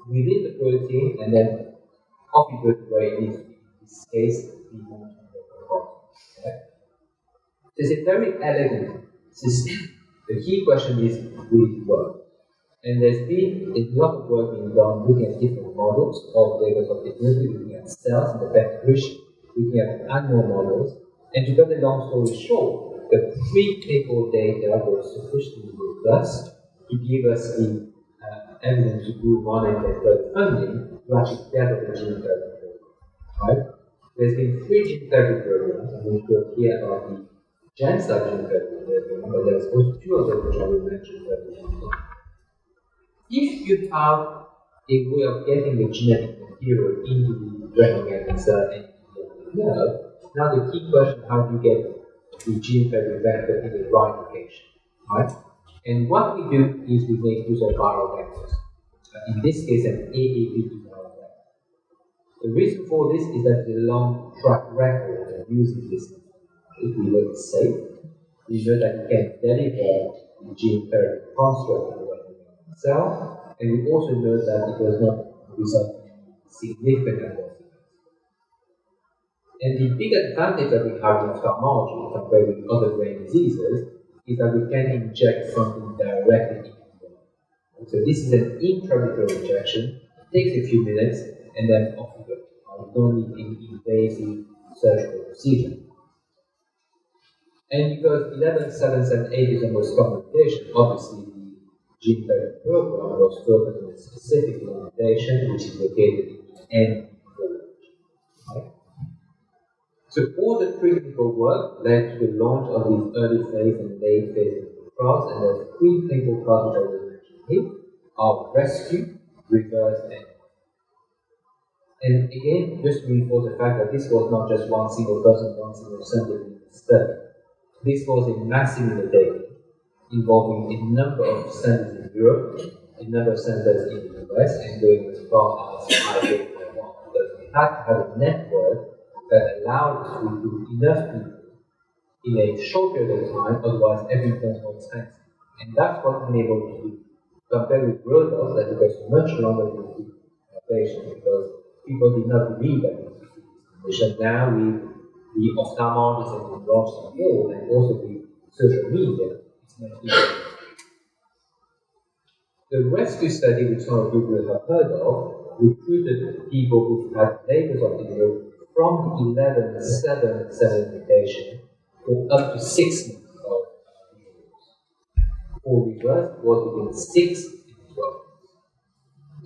Within the protein, and then off you go to where it needs to be. In this case, the mitochondrial protein. Okay? So it's a very elegant system. The key question is, will it work? And there's been a lot of work being done looking at different models of levels of technology, looking at cells in the petri dish, looking at animal models, and to cut a long story short, the preclinical data was sufficiently robust to give us the evidence to do monitoring funding to actually develop a gene therapy program. Right? There's been 3 gene therapy programs, and we talk here about the GenStar gene therapy program, but there's also 2 of them which I will mention further. If you have a way of getting the genetic material into the retinal ganglion cell and into the nerve, now the key question is how do you get the gene therapy vector in the right location, right? And what we do is we make use of viral vectors. In this case, an AAV viral vector. The reason for this is that the long track record of using this technology, we know it's safe, we know that you can deliver the gene therapy construct in the retinal cell, and we also know that it does not result in significant adverse effects. And the big advantage that we have in ophthalmology compared with other brain diseases is that we can inject something directly into the brain. So this is an intravitreal injection, it takes a few minutes, and then off you go. You don't need any invasive surgical procedure. And because 11,778 is the most common mutation, obviously the gene therapy program was focused on a specific mutation which is located in N4. Right? So all the preclinical work led to the launch of these early phase and late phase clinical trials, and the 3 clinical trials which I will mention here are rescue, reverse, and again, just to reinforce the fact that this was not just one single person, one single center in the study. This was a massive undertaking involving a number of centers in Europe, a number of centers in the US, and going as far as Taiwan, because we had to have a network that allowed us to recruit enough people in a short period of time, otherwise everything becomes more expensive. And that's what we've been able to do. Compared with Rodos, that it was much longer to recruit patients because people did not believe that it was a condition. Now with the ophthalmologists and the neurologists on board, and also with social media, it's much easier. The rescue study, which some of you will have heard of, recruited people who had labels of the from the 11-7 mutation for up to 6 months of for reverse was between 6 and 12.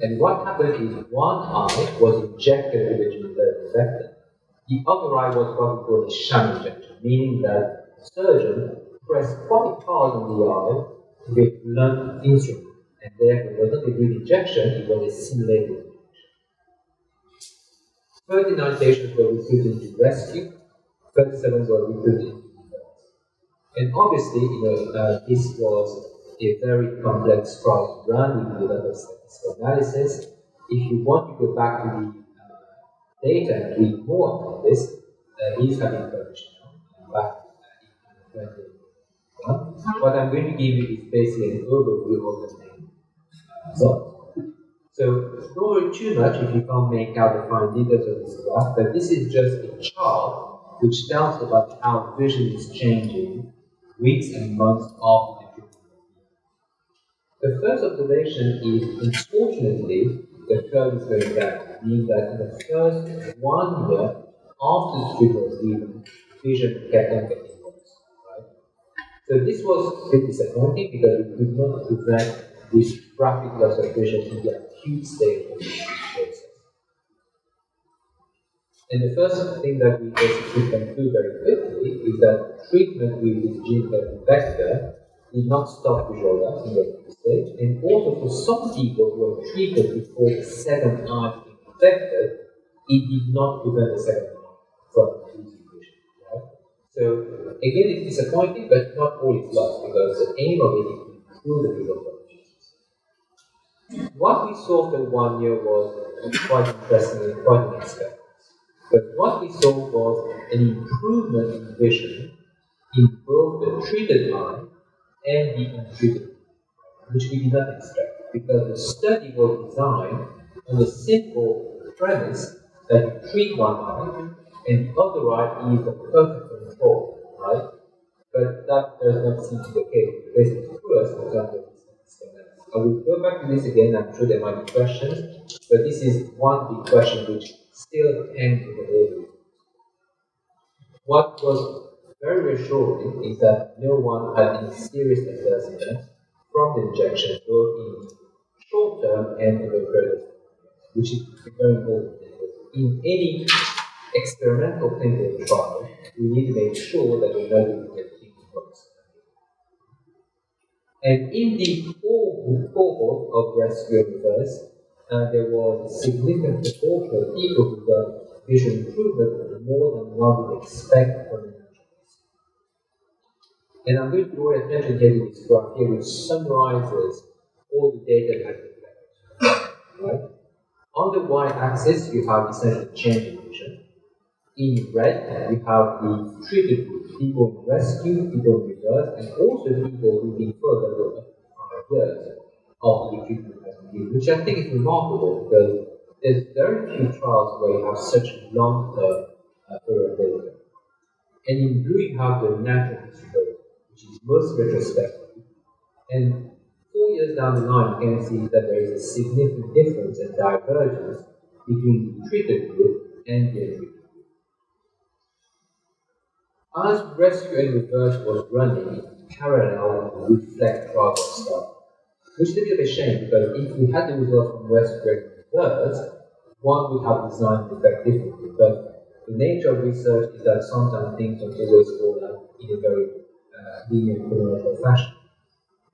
And what happened is one eye was injected with the gene therapy vector. The other eye was what we call a sham injection, meaning that the surgeon pressed quite hard on the eye with a blunt instrument. And therefore, it was not a real injection, it was a simulated injection. 39 patients were recruited into rescue, 37 were recruited into reverse. And obviously, this was a very complex trial to run with a lot of statistical analysis. If you want to go back to the data and read more about this, these have been published now, back in 2021. What I'm going to give you is basically an overview of the main results. So, don't worry too much if you can't make out the fine details of this graph, but this is just a chart which tells about how vision is changing weeks and months after the treatment. The first observation is, unfortunately, the curve is going down, meaning that in the first 1 year after the treatment was given, vision kept on getting worse. Right? So this was a bit disappointing because we could not prevent this rapid loss of vision in the acute stage of the process. And the first thing that we basically conclude very quickly is that treatment with this gene therapy vector did not stop visual loss in the acute stage, and also for some people who were treated before the second eye became infected, it did not prevent the second eye from losing vision. Right? So again, it's disappointing, but not all is lost because the aim of it is to improve the visual function. What we saw for 1 year was quite interesting and quite unexpected. But what we saw was an improvement in vision in both the treated eye and the untreated eye, which we did not expect, because the study was designed on a simple premise that you treat one eye and the other eye is a perfect control, right? But that does not seem to be the case, basically for us, for example. I will go back to this again, I'm sure there might be questions, but this is one big question which still hangs over all of it. What was very reassuring is that no one had any serious adverse events from the injection, both in short term and over a period of time, which is very important. In any experimental clinical trial, we need to make sure that we know we get things works. And in the cohort of rescue and reverse, there was a significant proportion of people who got vision improvement more than one would expect from the natural history. And I'm going to draw your attention here to this graph here, which summarizes all the data that has been collected. Right? On the y-axis, you have essentially change in vision. In red, you have the treated group, people in rescue, people in reverse, and also people who've been further go up to 5 years after the treatment has been given, which I think is remarkable because there's very few trials where you have such long-term follow-up data. And in blue, you have the natural history, which is most retrospective. And 4 years down the line, you can see that there is a significant difference and divergence between the treated group and the untreated. As rescue and reverse was running in parallel with reflect trial started, which is a bit of a shame because if we had the results from rescue and reverse, one would have designed the effect differently. But the nature of research is that sometimes things don't always go out in a very linear chronological fashion.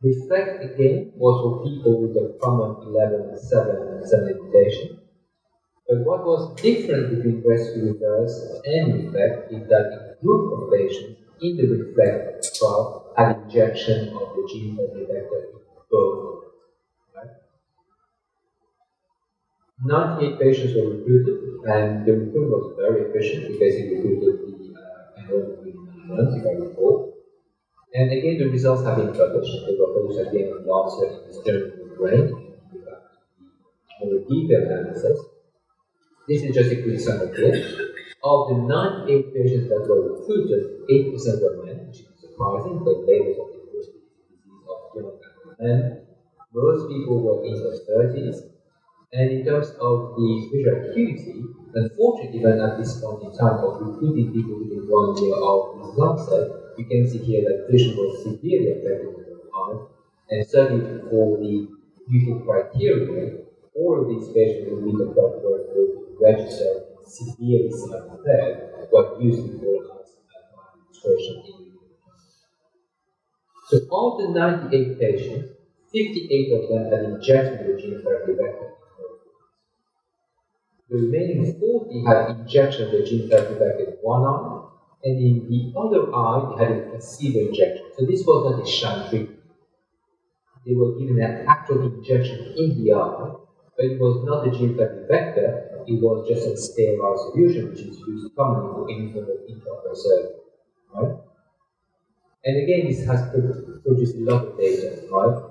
Reflect again was for people with a common 11-7 mutation. But what was different between rescue reverse and reflect is that a group of patients in the reflect trial had injection of the gene therapy vector in both. Right? 98 patients were recruited, and the recruitment was very efficient. We basically recruited the enrollment within 9 months, if I recall. And again, the results have been published. They were published at the end of last year in this journal of the brain. More detailed analysis. This is just a quick summary here. Of the 98 patients that were recruited, 8% were men, which is surprising because labels of the disease of young men. Most people were in their 30s. And in terms of the visual acuity, Unfortunately, even at this point in time of recruiting people within 1 year of this onset, you can see here that vision was severely affected in the eye, and certainly for the usual criteria, all of these patients will meet the criteria for register severely sight impaired, what usually called as administration in the. So of the 98 patients, 58 of them had injection with gene therapy vector. The remaining 40 had injection with gene therapy vector in one eye, and in the other eye, they had a placebo injection. So this was not a sham treatment. They were given an actual injection in the eye, but it was not a gene therapy vector, it was just a sterile solution, which is used commonly for any form of intraocular surgery. Right? And again, this has produced a lot of data, right?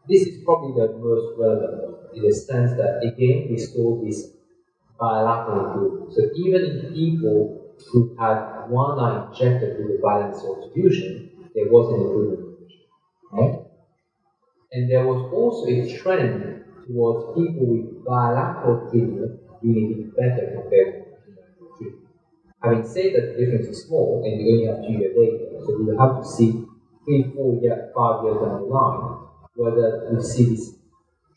This is probably the most relevant one, in the sense that, again, we saw this bilateral improvement. So even in people who had one eye injected with a balanced solution, there was an improvement in vision, right? And there was also a trend towards people with bilateral treatment doing a bit better compared to unilateral treatment. Having said that, the difference is small, and we only have 2-year data, so we will have to see 3, 4, 5 years down the line whether we see this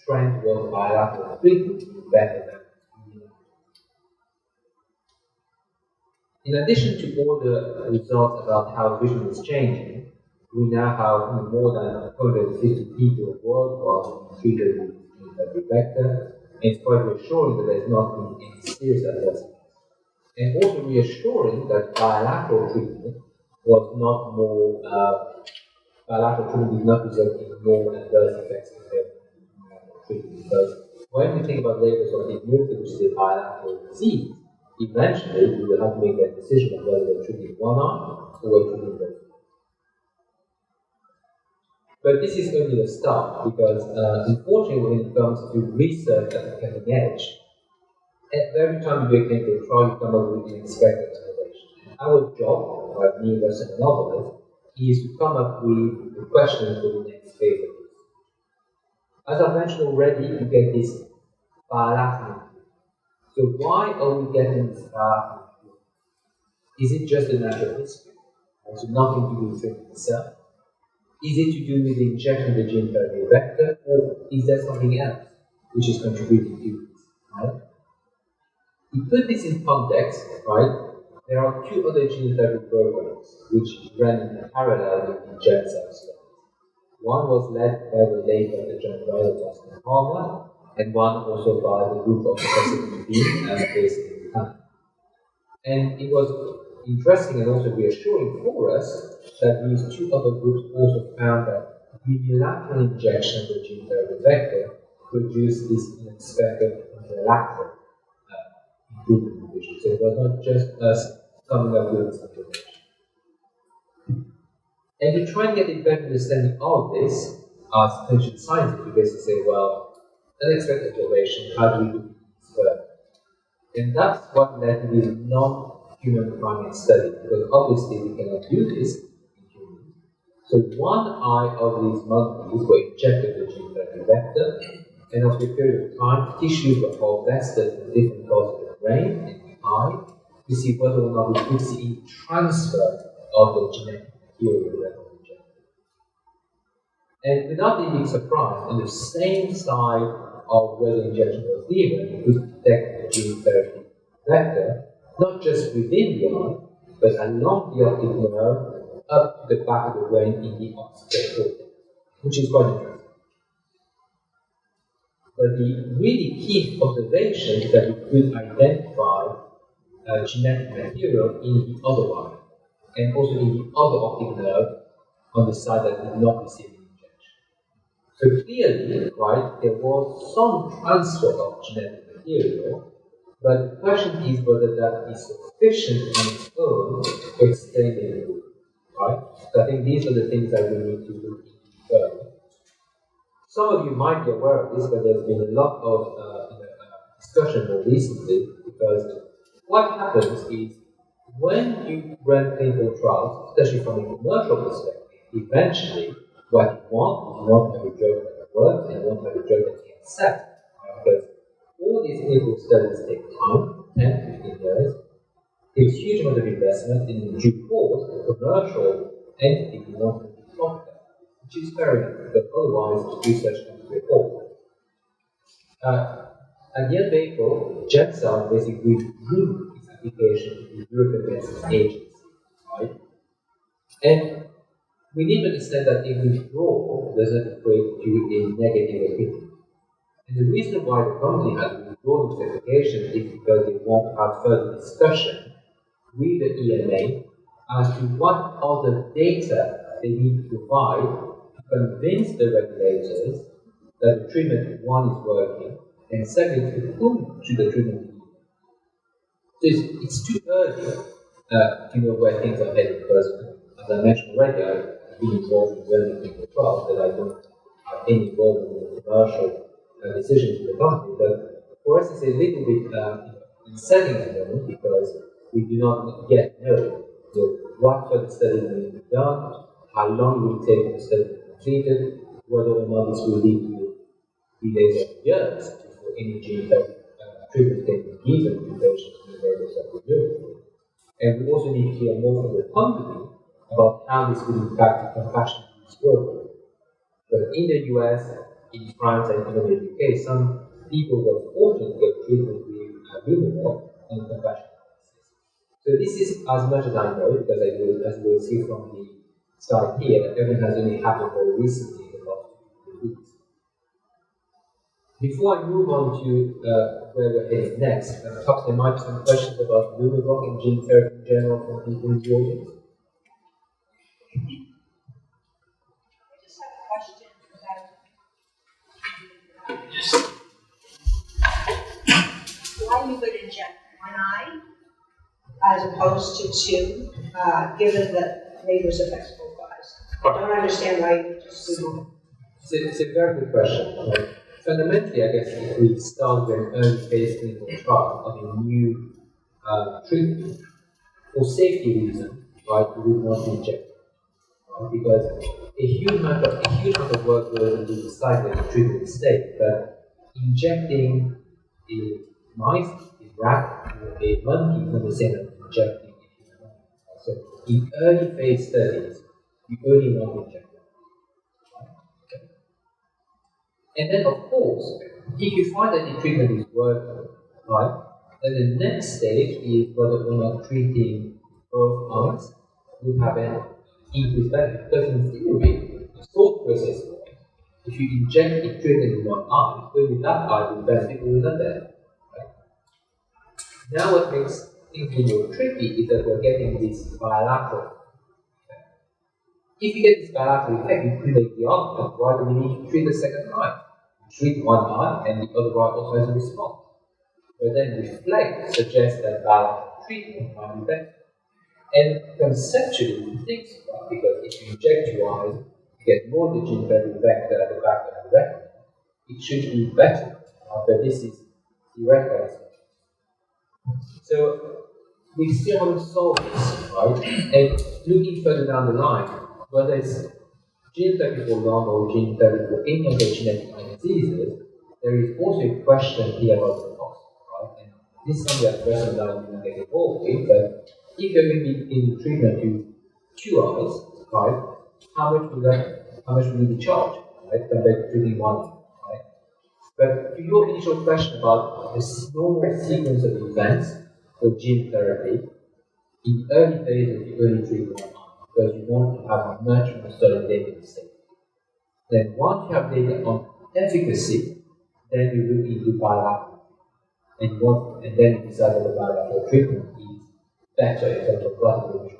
trend towards bilateral treatment being better than unilateral. In addition to all the results about how vision is changing, we now have more than 150 people worldwide treated with gene therapy vector, and it's quite reassuring that there's not been any serious adverse effects. And also reassuring that bilateral treatment was not more, bilateral treatment did not result in more adverse effects compared to unilateral treatment. Because when we think about labels of dementia, which is a bilateral disease, eventually we will have to make that decision of whether we're treating one eye or we're treating both. But this is only a start, because unfortunately when it comes to research at the cutting edge, every time you do a clinical trial, you come up with an expected observation. Our job, like me, Rustum, and others, is to come up with the questions for the next phase of this. As I mentioned already, you get this bilateral. So why are we getting this bilateral? Is it just a natural history? Has nothing to do with treatment itself? Is it to do with the injection of the gene therapy vector, or is there something else which is contributing to this? Right? To put this in context, right, there are 2 other gene therapy programs which ran in parallel with the germ cell studies. One was led by the late Dr. John Ryan Palmer, and one also by the group of Professor Bean based in Japan. And it was interesting and also reassuring for us that these 2 other groups also found that unilateral injection of the gene therapy vector produced this unexpected unilateral improvement in vision. So it was not just us coming up with this information. And to try and get a better understanding of this, as clinician scientists, we basically say, well, unexpected observation, how do we do this further? And that's what led to this non-human primate study, because obviously we cannot do this in humans. So one eye of these monkeys were injected with gene therapy vector, and after a period of time, tissues were harvested from different parts of the brain and the eye to see whether or not we could see transfer of the genetic material that was injected. And without any big surprise, on the same side of where the injection was given, we could detect the gene therapy vector, not just within the eye, but along the optic nerve up to the back of the brain in the occipital cortex, which is quite interesting. But the really key observation is that we could identify genetic material in the other eye, and also in the other optic nerve on the side that did not receive the injection. So clearly, right, there was some transfer of genetic material, but the question is whether that is sufficient on its own to explain the improvement, right? So I think these are the things that we need to look into further. Some of you might be aware of this, but there's been a lot of discussion more recently, because what happens is when you run clinical trials, especially from a commercial perspective, eventually what you want to have a drug that works and you want to have a drug that can accept, right? Because all these clinical studies take time, 10, 15 years, there's a huge amount of investment in due course, the commercial entity will not be profitable, which is fair enough, but otherwise research comes to a halt. At the end of April, GenSci basically withdrew its application to the European Medicines Agency, right? And we need to understand that a withdrawal doesn't equate to a negative opinion. And the reason why the company has withdrawn its application is because they want to have further discussion with the EMA as to what other data they need to provide to convince the regulators that the treatment, one, is working, and second, to whom should the treatment be. So it's too early to know where things are headed, because, as I mentioned already, I've been involved in early clinical trials, but I don't have any involvement in the commercial decisions of the company. But for us, it's a little bit unsettling at the moment, because we do not yet know what further studies need to be done, how long it will take for the study to be completed, whether or not this will lead to delays of years before any gene therapy treatment can be given to patients with various of Europe. And we also need to hear more from the company about how this will impact the compassionate use program. But in the US, in France, and even in the UK, some people were fortunate to get treatment with Lumina on compassionate basis. So this is as much as I know, because as you will see from the slide here, that everything has only happened very recently in the last few weeks. Before I move on to where we're heading next, perhaps there might be some questions about Lumina and gene therapy in general from people in the audience. I just have a question about why you would inject one eye as opposed to two, given that neighbors affects both eyes. I don't understand why you just do. It's a very good question. Right? Fundamentally, I guess if we start with an early phase clinical trial of a new treatment, for safety reasons, right, we would not inject. Right? Because a huge amount of work goes into deciding the treatment state, but injecting a mice, a rat, or a monkey is not the same as injecting a human monkey. So in early phase studies, you only want to inject. And then, of course, if you find that the treatment is working, right, then the next stage is whether or not treating both eyes would have an increased benefit. Because in theory, the thought process is, if you inject a treatment in one eye, only that eye will benefit, only that benefit. Right? Now, what makes things a little tricky is that we're getting this bilateral effect. If you get this bilateral effect, you create the argument, why do we need to treat the second eye? Treat one eye and the other eye also has a response. But then reflect suggests that bilateral treatment might be better. And conceptually, we think so, because if you inject your eyes, you get more of the gene therapy vector at the back of the retina. It should be better, but this is theoretical. So we still haven't solved this, right? And looking further down the line, whether it's gene therapy for LHON or gene therapy for any of the genetic eye diseases, there is also a question here about the cost, right? And this is something that person that I'm going to get involved with, but if you're going to be in treatment to two eyes, right, how much will you be charged, right, compared to treating one eye, right? But to your initial question about the normal sequence of events for gene therapy, in the early phases you only treat one eye, because you want to have much more solid data on safety. Then once you have data on efficacy, then you look into bilateral. And then you decide whether bilateral treatment is better in terms of blood evolution.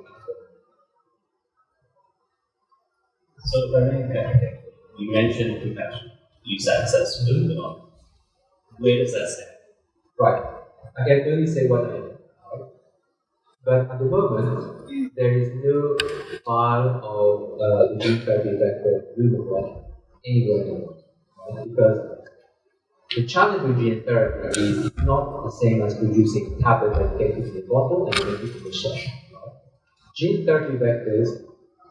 So if I may interject, you mentioned compassion, use access to Lumina. Where does that stand? Right. I can only say what I know. Right? But at the moment, there is no file of the gene therapy vector Lumina anywhere in the world. Right? Because the challenge with gene therapy is it's not the same as producing a tablet and get it in the bottle and get it in the shelf. Right? Gene therapy vectors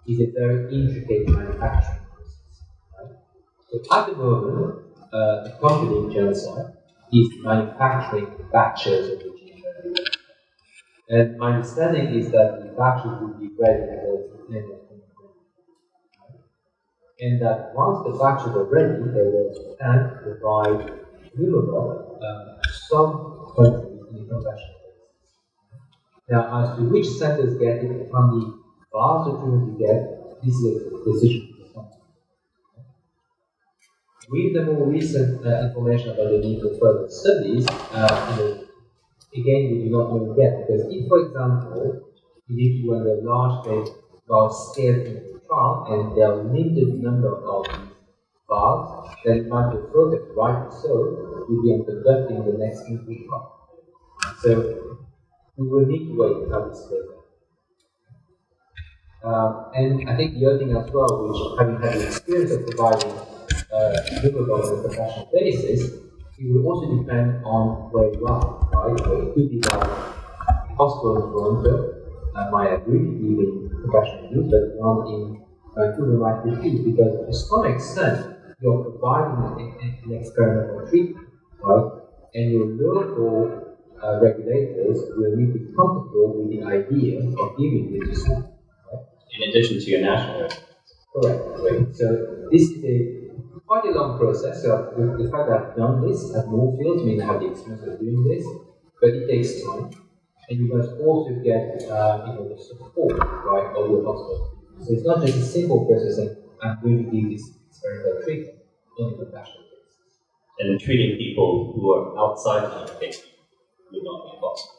is a very intricate manufacturing process. Right? So at the moment, the company in GenSci is manufacturing batches of the gene therapy And my understanding is that the batches will be ready towards the end of 2020. And that once the batches are ready, they will plan to provide renewable to some countries in the professional basis. Now, as to which centers get it, how many bars of treatment you get, this is a decision for the company. With the more recent information about the need for further studies, again, we do not know yet, because if, for example, you need to run a large-scale clinical trial, and there are a limited number of these bars, then it might be focused, rightly so, will be on conducting the next clinical trial. So, we will need to wait how this plays out. And I think the other thing as well, which having had the experience of providing renewable on a professional basis, it will also depend on where you are, right? So it could be that the hospital in Toronto might agree to giving professional use, but one in Vancouver might refuse, because to some extent you're providing an experimental treatment, right? And your local regulators will need to be comfortable with the idea of giving it to someone. In addition to your national regulators. Correct. Right. So this is quite a long process. So the fact that I've done this at Moorfields means I have the experience of doing this, but it takes time, and you must also get the support, right, of your hospital. So it's not just a simple process saying I'm going to give this experimental treatment on a compassionate basis. And treating people who are outside the United States would not be possible.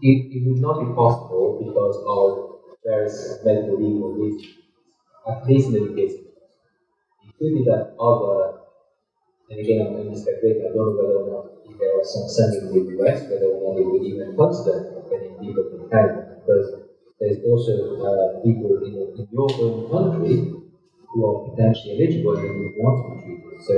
It would not be possible because of various medical legal reasons, at least in the case. It could be that other, and again I'm going to speculate, I don't know whether or not if there are some centers in the US, whether or not they would even consider getting people from Canada, because there's also people in your own country who are potentially eligible and would want to be treated. So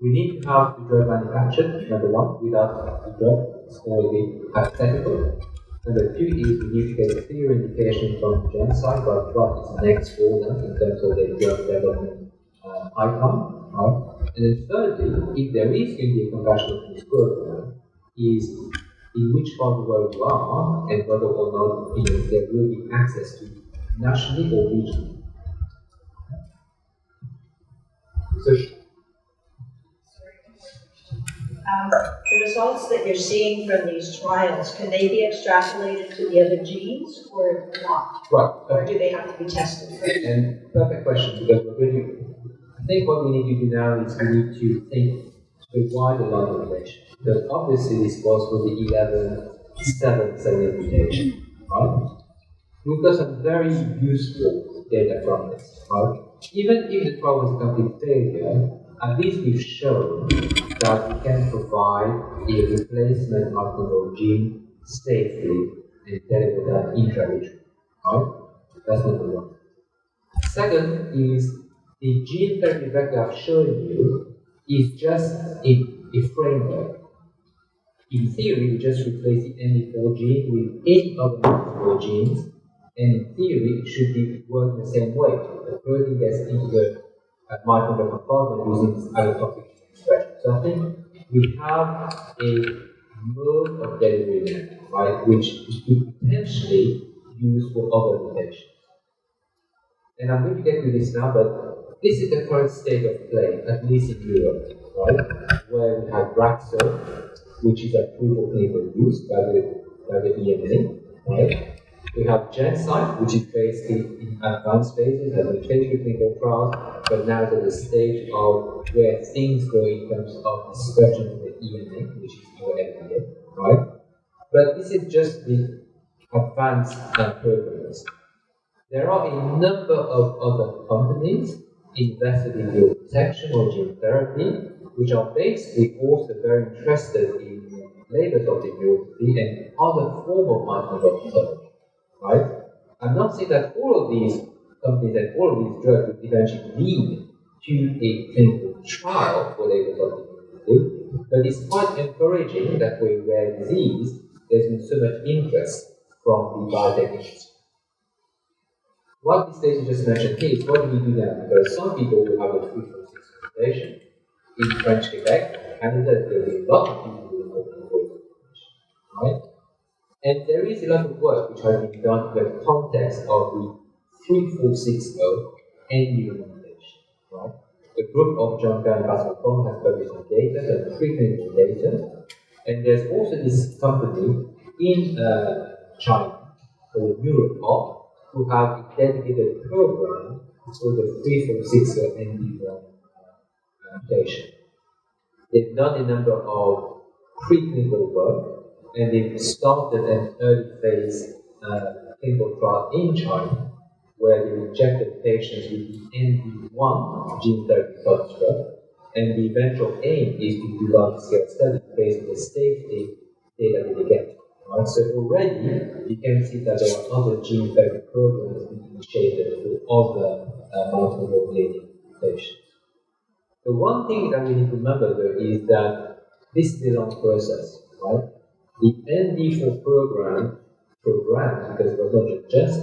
we need to have the drug manufactured, number one. Without the drug, it's already hypothetical. Number two is we need to get a clear indication from the gen side about what is next for them in terms of their drug development pipeline, right? And then thirdly, if there is going to be a compassionate use program, is in which part of the world you are and whether or not there will be access to nationally or regionally. So, the results that you're seeing from these trials, can they be extrapolated to the other genes or not? right. Or do they have to be tested first? And perfect question, because we're going to, I think what we need to do now is we need to think to a wider line of relation. Because obviously this was for the 11.7 mutation, right? We've got some very useful data from this, right? Even if the trial was a complete failure, at least we've shown that we can provide a replacement microbial gene safely and deliver that intravitreally, right? That's number one. Second is the gene therapy vector I've shown you is just a framework. In theory, we just replace the ND4 gene with any other multiple genes, and in theory, it should be working the same way. The protein gets into the mitochondrial compartment using this allotopic expression. So I think we have a mode of delivery now, right, which we could potentially use for other mutations. And I'm going to get to this now, but this is the current state of play, at least in Europe, right, where we have Raxo, which is approved for clinical use by the EMA, right? We have Genzyme, which is basically in advanced phases, has been phase 3 clinical trials, but now is at the stage of where things go in terms of discussion with the EMA, which is your FDA, right? But this is just the advanced programs. There are a number of other companies invested in neuroprotection or gene therapy, which are basically also very interested in labors of the neuropathy and other form of mitochondrial pathology, right? I'm not saying that all of these companies and all of these drugs will eventually lead to a clinical trial for labors of the neuropathy, but it's quite encouraging that for a rare disease, there's been so much interest from the biotech industry. What this data just mentioned here is what do we do now? Because some people will have a 346 mutation in French Quebec, Canada, there will be a lot of people who will have a 346 mutation, right? And there is a lot of work which has been done in the context of the 3460 ND mutation, right? A group of John Guy and Basil Fong has published some data, some preclinical data, and there's also this company in China called Neuropop who have a dedicated program for the 3460 ND1 mutation. They've done a number of preclinical work, and they've started an early phase clinical trial in China where they injected patients with the ND1 gene therapy construct, and the eventual aim is to do large-scale study based on the safety data that they get. Right? So already you can see that there are other gene therapy programs being initiated for other multiple myeloma patients. The one thing that we need to remember though is that this is a long process, right? The ND4 program, because it was not just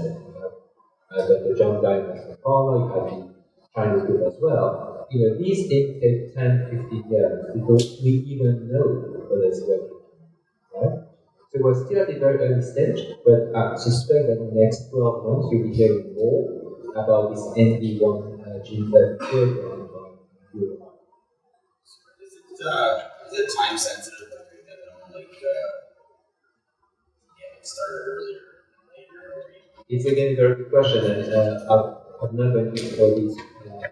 Dr. John Guy and Pharma, you had the Chinese group as well. These things take 10, 15 years before we even know whether it's working, right? So we're still at a very early stage, but I suspect that in the next 12 months you'll be hearing more about this ND1 gene therapy program. Is it time sensitive? It started earlier, later, It's again a very good question, and I'm not going to go these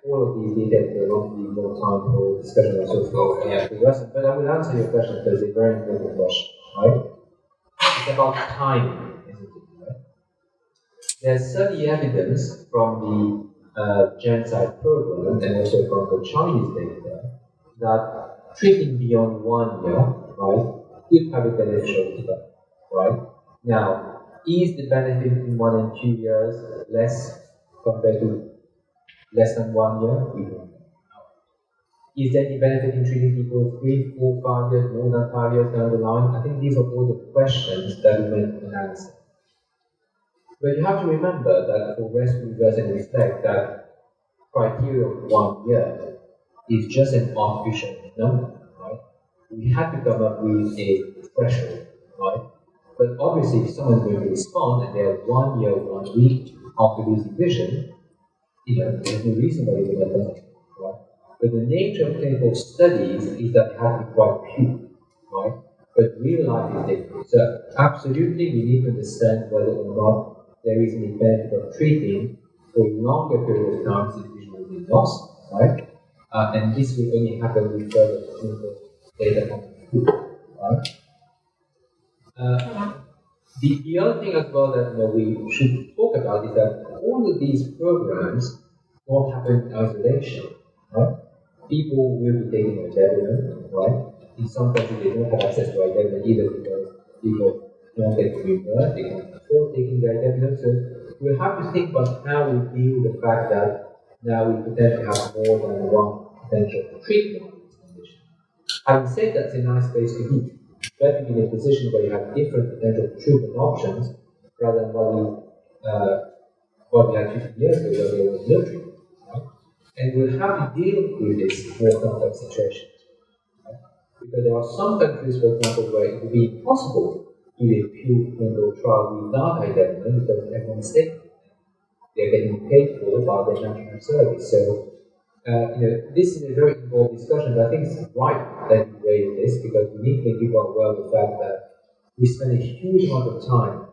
all of these details. There won't be more time for discussion or so forth. But I will answer your question because it's a very important question, right? It's about timing, isn't it? Right? There's certainly evidence from the GenSci program and also from the Chinese data that treating beyond 1 year, right, could have a beneficial effect, right? Now, is the benefit in 1 and 2 years less compared to less than 1 year? We don't know. Is there any benefit in treating people 3, 4, 5 years, more than 5 years down the line? I think these are all the questions that we can answer. But you have to remember that for rest, reverse, and reflect, that criteria of 1 year is just an artificial number, right? We had to come up with a threshold, right? But obviously, if someone's going to respond and they are 1 year, 1 week after losing vision, there's no reason why they would have done it, right? But the nature of clinical studies is that they have to be quite few, right? But real life is different. So absolutely, we need to understand whether or not there is any benefit of treating for a longer period of time since vision will be lost, right? And this will only happen with further clinical data coming through, right? The other thing as well that we should talk about is that all of these programs won't happen in isolation, right? People will be taking idabenant, right? In some countries they don't have access to idabenant either because people don't get reimbursed, they can't afford taking the idabenant. So we'll have to think about how we deal with the fact that now we potentially have more than one potential treatment for this condition. Having said that, it's a nice place to be. Better be in a position where you have different potential treatment options rather than what we had 50 years ago where there was no treatment. Right? And we'll have to deal with this more complex situation. Right? Because there are some countries, for example, where it would be impossible to do a pure clinical trial without idabenant because everyone's taking it. They're getting paid for by their national service. So this is a very involved discussion, but I think it's right that you raise this because we need to think about the fact that we spend a huge amount of time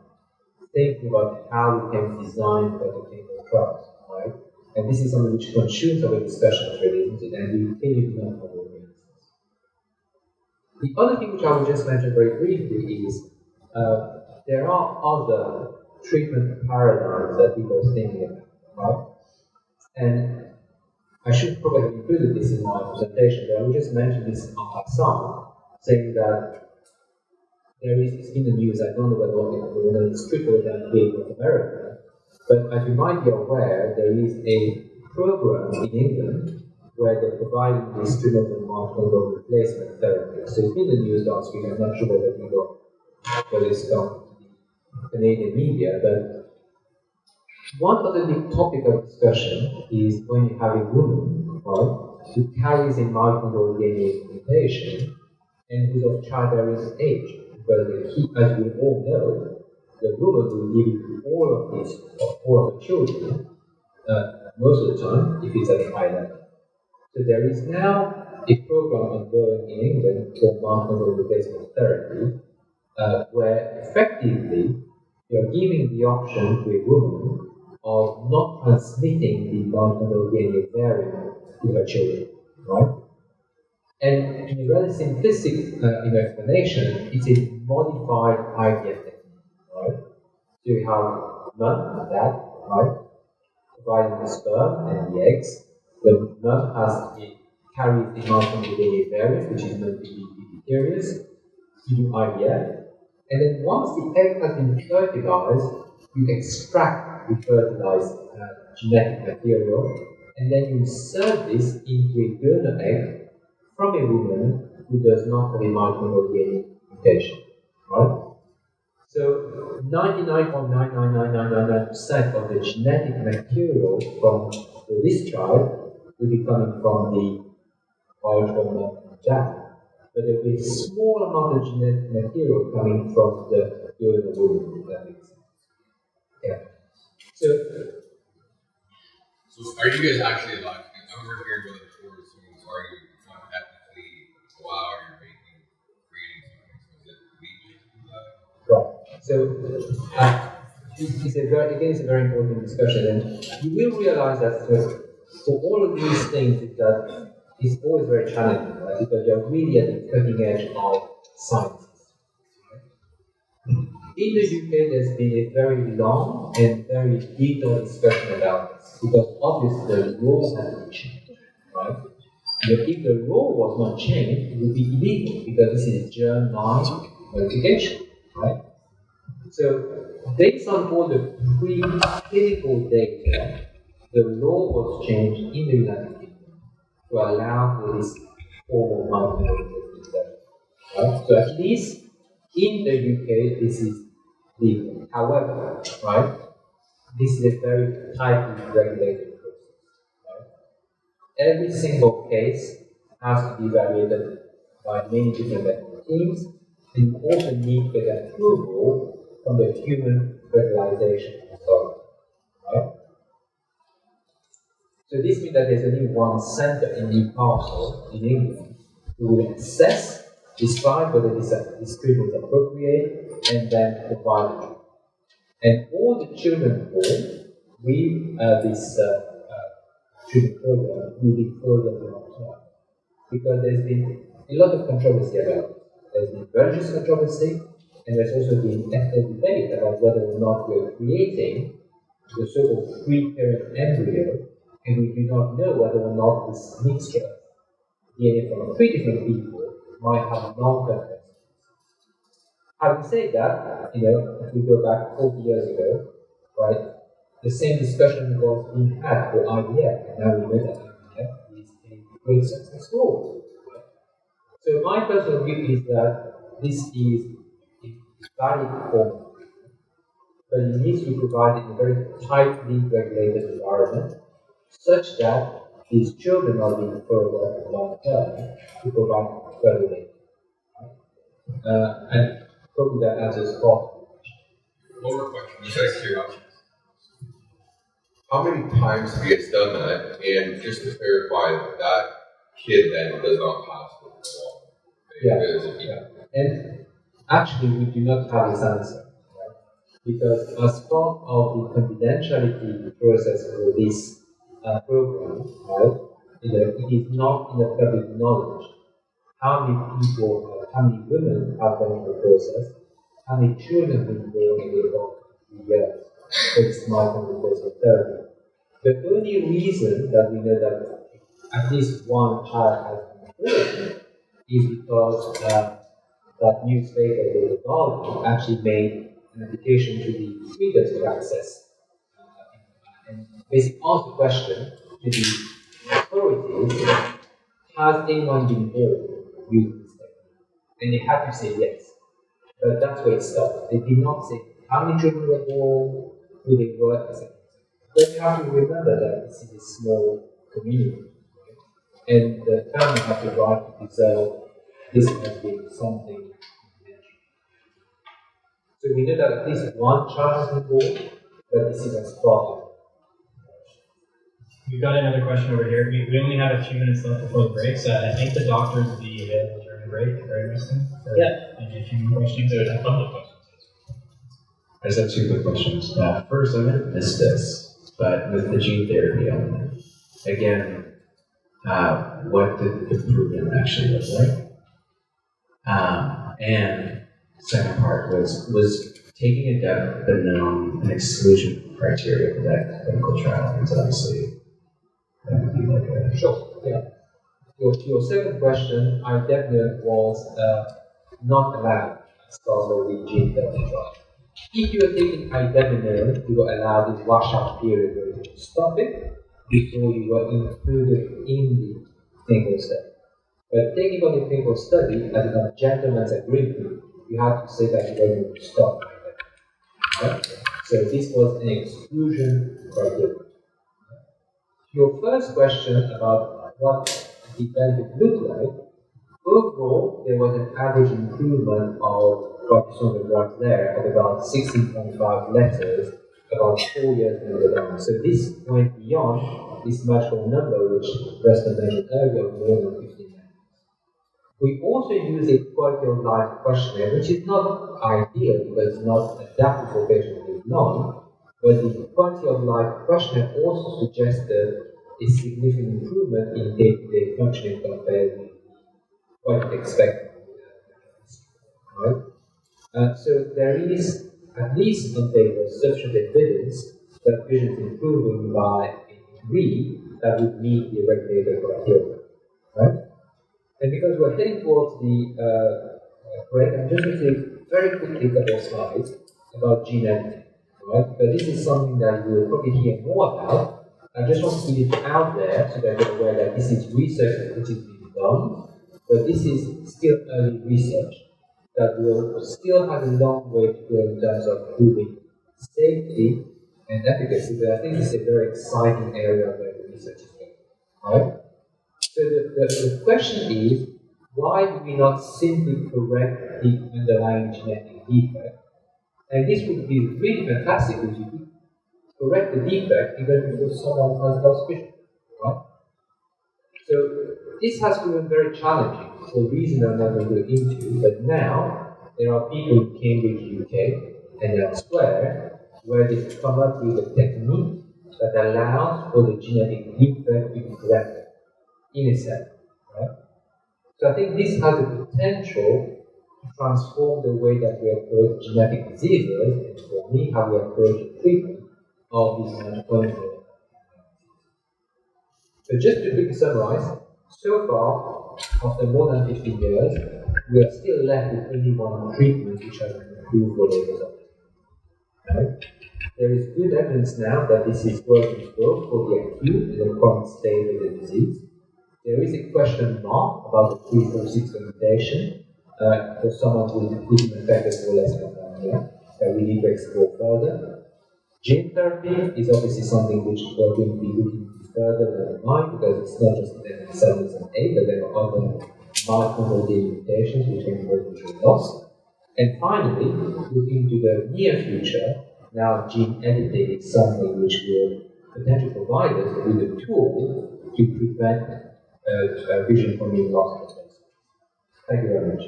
thinking about how we can design better clinical trials, right? And this is something which consumes our discussions really, isn't it? And we clearly do not have all the answers. The other thing which I will just mention very briefly is there are other treatment paradigms that people are thinking about, right? And I should probably have included this in my presentation, but I will just mention this en passant, saying that it's in the news, I don't know whether it's trickled down here in North America, but as you might be aware, there is a program in England where they're providing this treatment and marginal replacement therapy. So it's been in the news last week, I'm not sure whether it's gone to the Canadian media, but one other big topic of discussion is when you have a woman, right, who carries a mitochondrial DNA mutation and who's of childbearing age. Because as we all know, the woman will give you all of the children, most of the time, if it's at a high level. So there is now a program ongoing in England called maternal replacement therapy, where effectively you're giving the option to a woman of not transmitting the maternal DNA variant to her children, right? And in a rather simplistic explanation, it's a modified IVF technique, right? So you have mom and dad, right, providing the sperm and the eggs. The mom carries the maternal DNA variant, which is meant to be deleterious. You do IVF, and then once the egg has been fertilized, you extract the fertilized genetic material, and then you insert this into a donor egg from a woman who does not have a maternal DNA mutation, right? So 99.99999% of the genetic material for this child will be coming from the biological mom and dad. But there will be a small amount of genetic material coming from the donor woman, if that makes sense. Yeah. So are you guys actually allowed to? I was hearing about the before, so are you not technically allowed or making, creating something? So is it legally allowed? right. So it's a very important discussion, and you will realize that for all of these things, that it's always very challenging, right? Because you're really at the cutting edge of science. In the UK, there's been a very long and very detailed discussion about this, because obviously the law has to be changed, right? But if the law was not changed, it would be illegal, because this is germline modification, right? So, based on all the preclinical data, the law was changed in the United Kingdom to allow for this form of microbiome, right? So, at least in the UK, this is legal. However, right, this is a very tightly regulated process. Right? Every single case has to be evaluated by many different medical teams, and you also need to get approval from the Human Fertilization Authority. Right? So this means that there's only one center in Newcastle, in England, who will assess, decide whether this treatment is appropriate, and then provide the treatment. And all the children born with this treatment program will be further developed. Because there's been a lot of controversy about it. There's been religious controversy, and there's also been ethical debate about whether or not we're creating the so-called free-parent embryo, and we do not know whether or not this mixture of DNA from 3 different people might have long-term consequences. Having said that, if we go back 40 years ago, right, the same discussion was being had for IVF, and now we know that IVF is a great success story. Right? So my personal view is that this is a valid form, but it needs to be provided in a very tightly regulated environment, such that these children are being further long term to provide further data. And probably that answers all. One more question, just out of curiosity. How many times have you guys done that? And just to clarify, that kid then does not pass the wall. Yeah. And actually, we do not have this answer, right? Because as part of the confidentiality process for this program, right, it is not in the public knowledge how many women have gone through the process, how many children have been born in the last 3 years. It's microreplacement therapy. The only reason that we know that at least one child has been born is because that newspaper, the Guardian, actually made an application to the Freedom to Access and basically asked the question to the authorities: has anyone been born using this technique? And they had to say yes. But that's where it stopped. They did not say how many children were born, who they were, etc. But you have to remember that this is a small community, right? And the family have the right to preserve this as being something confidential. So we know that at least one child is involved, but this is as far. We've got another question over here. We only have a few minutes left before the break, so I think the doctors will be available during the break, right, Rustum? Yeah. Maybe a few more questions. There's a couple of questions. I just have two quick questions. First, I'm going to miss this, but with the gene therapy element, again, what did the improvement actually look like? And second part was taking a depth but known an exclusion criteria for that clinical trial. Because obviously, that would be like a Sure, yeah. Your second question, I definitely was not allowed to start with gene therapy trial. If you are taking ibuprofen, you were allowed this washout period where you stop it before you were included in the clinical study. But taking on the clinical study as a gentleman's agreement, you have to say that you are going to stop. Right? So this was an exclusion criteria. Your first question about what the benefit looked like, overall, there was an average improvement of cortisone drugs there of about 16.5 letters, about 4 years in the down. So this went beyond this magical number which Rustum mentioned earlier of more than 15 minutes. We also use a quality of life questionnaire, which is not ideal because it's not adapted for patients with LHON, but the quality of life questionnaire also suggested a significant improvement in day-to-day functioning compared with what you'd expect. Right? So there is, at least on paper, sufficient evidence that vision is improving by a degree that would meet the regulator criteria. Right? And because we're heading towards the break, I'm just going to very quickly couple of slides about gene editing. Right? But this is something that you'll probably hear more about. I just want to put it out there so that you're aware that this is research which is being done, but this is still early research that will still have a long way to go in terms of proving safety and efficacy, but I think it's a very exciting area where the research is going. Right? So the question is, why do we not simply correct the underlying genetic defect? And this would be really fantastic if you could correct the defect even if someone has lost vision. Right? So this has proven very challenging for reasons I'm not going to go into, but now there are people in Cambridge, UK and elsewhere where they've come up with a technique that allows for the genetic defect to be corrected in a cell. Right? So I think this has the potential to transform the way that we approach genetic diseases, and for me, how we approach the treatment of these clinical. So just to quickly summarize, so far, after more than 15 years, we are still left with only one treatment which has improved for the result. Right? There is good evidence now that this is working both for the acute and the chronic stage of the disease. There is a question mark about the 346 limitation for someone who is affected for less than 1 year that we need to explore further. Gene therapy is obviously something which we're going to be looking further down the line because it's not just the 7 but there are other mitochondrial mutations which can cause vision loss. And finally, looking to the near future, now gene editing is something which will potentially provide us with a tool to prevent vision from being lost. Thank you very much.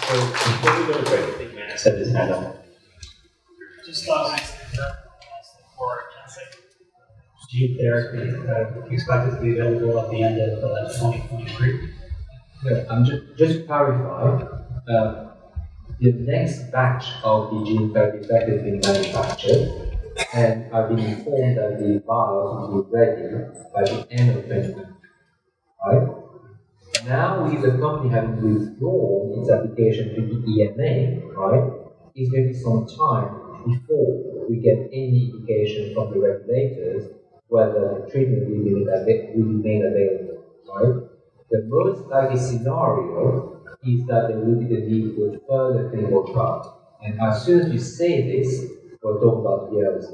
So before we go to break, I think Matt said his hand up. Just thought I said that for Gene therapy expected to be available at the end of 2023. No, I'm just to clarify, the next batch of the gene therapy vector is being manufactured, and I've been informed that the vials will be ready by the end of 2020. Right? Now, with the company having withdrawn its application to the EMA, right, it's going to be some time before we get any indication from the regulators whether the treatment will be made available. Right? The most likely scenario is that there will be the need for further clinical trials. And as soon as we say this, we're talking about years,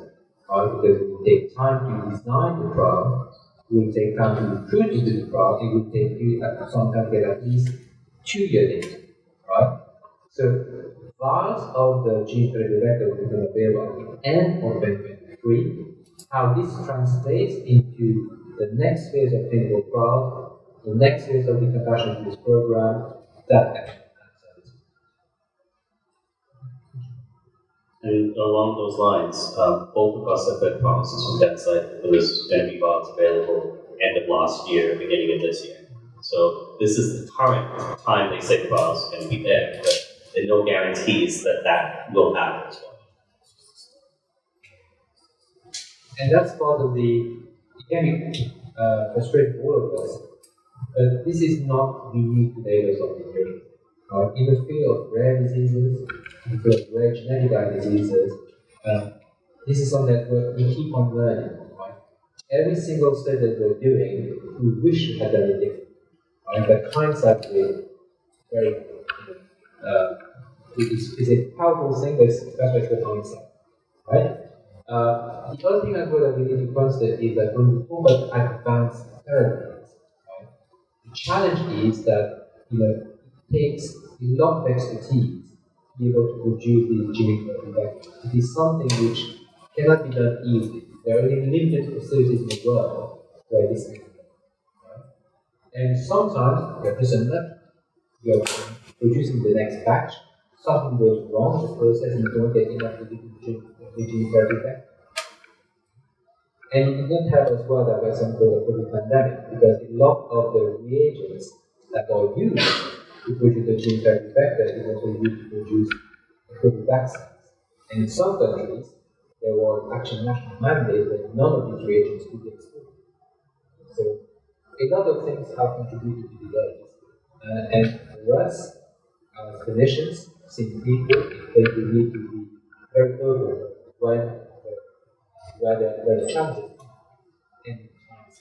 right? Because it will take time to design the trial will take time to recruit into the trial. It will take you sometimes get at least 2 years into, right? So vials of the gene therapy vector will become available at the end of 2023. How this translates into the next phase of clinical trial, the next phase of the compassionate use program, that And along those lines, both of us have got promises from that side. There was going to be vials available end of last year, beginning of this year. So this is the current time they say the vials are going to be there, but there are no guarantees that that will happen as well. And that's part of the, it can be frustrating for all of us, but this is not unique to the areas of the brain. In the field of rare diseases, in the field of rare genetic diseases, this is something that we keep on learning. Right? Every single study that we're doing, we wish we had done it different. Right? But hindsight is very, it's a powerful thing, but that's the hindsight. Right? The other thing as well that we need to consider is that when we talk about advanced therapies, right, the challenge is that it takes a lot of expertise to be able to produce these gene therapy vectors. It is something which cannot be done easily. There are only limited facilities in the world where this can be done. Right? And sometimes you're just unlucky. You're producing the next batch, something goes wrong in the process and you don't get enough of the gene therapy vector. And it did not help as well that we had something called the pandemic, because a lot of the reagents that are used to produce the gene therapy vector is also used to produce the COVID vaccines. And in some countries, there was actually national mandate that none of these reagents could be exported. So a lot of things have contributed to delays. And for us, as clinicians, seeing people, I think we need to be very careful where the challenges are in science.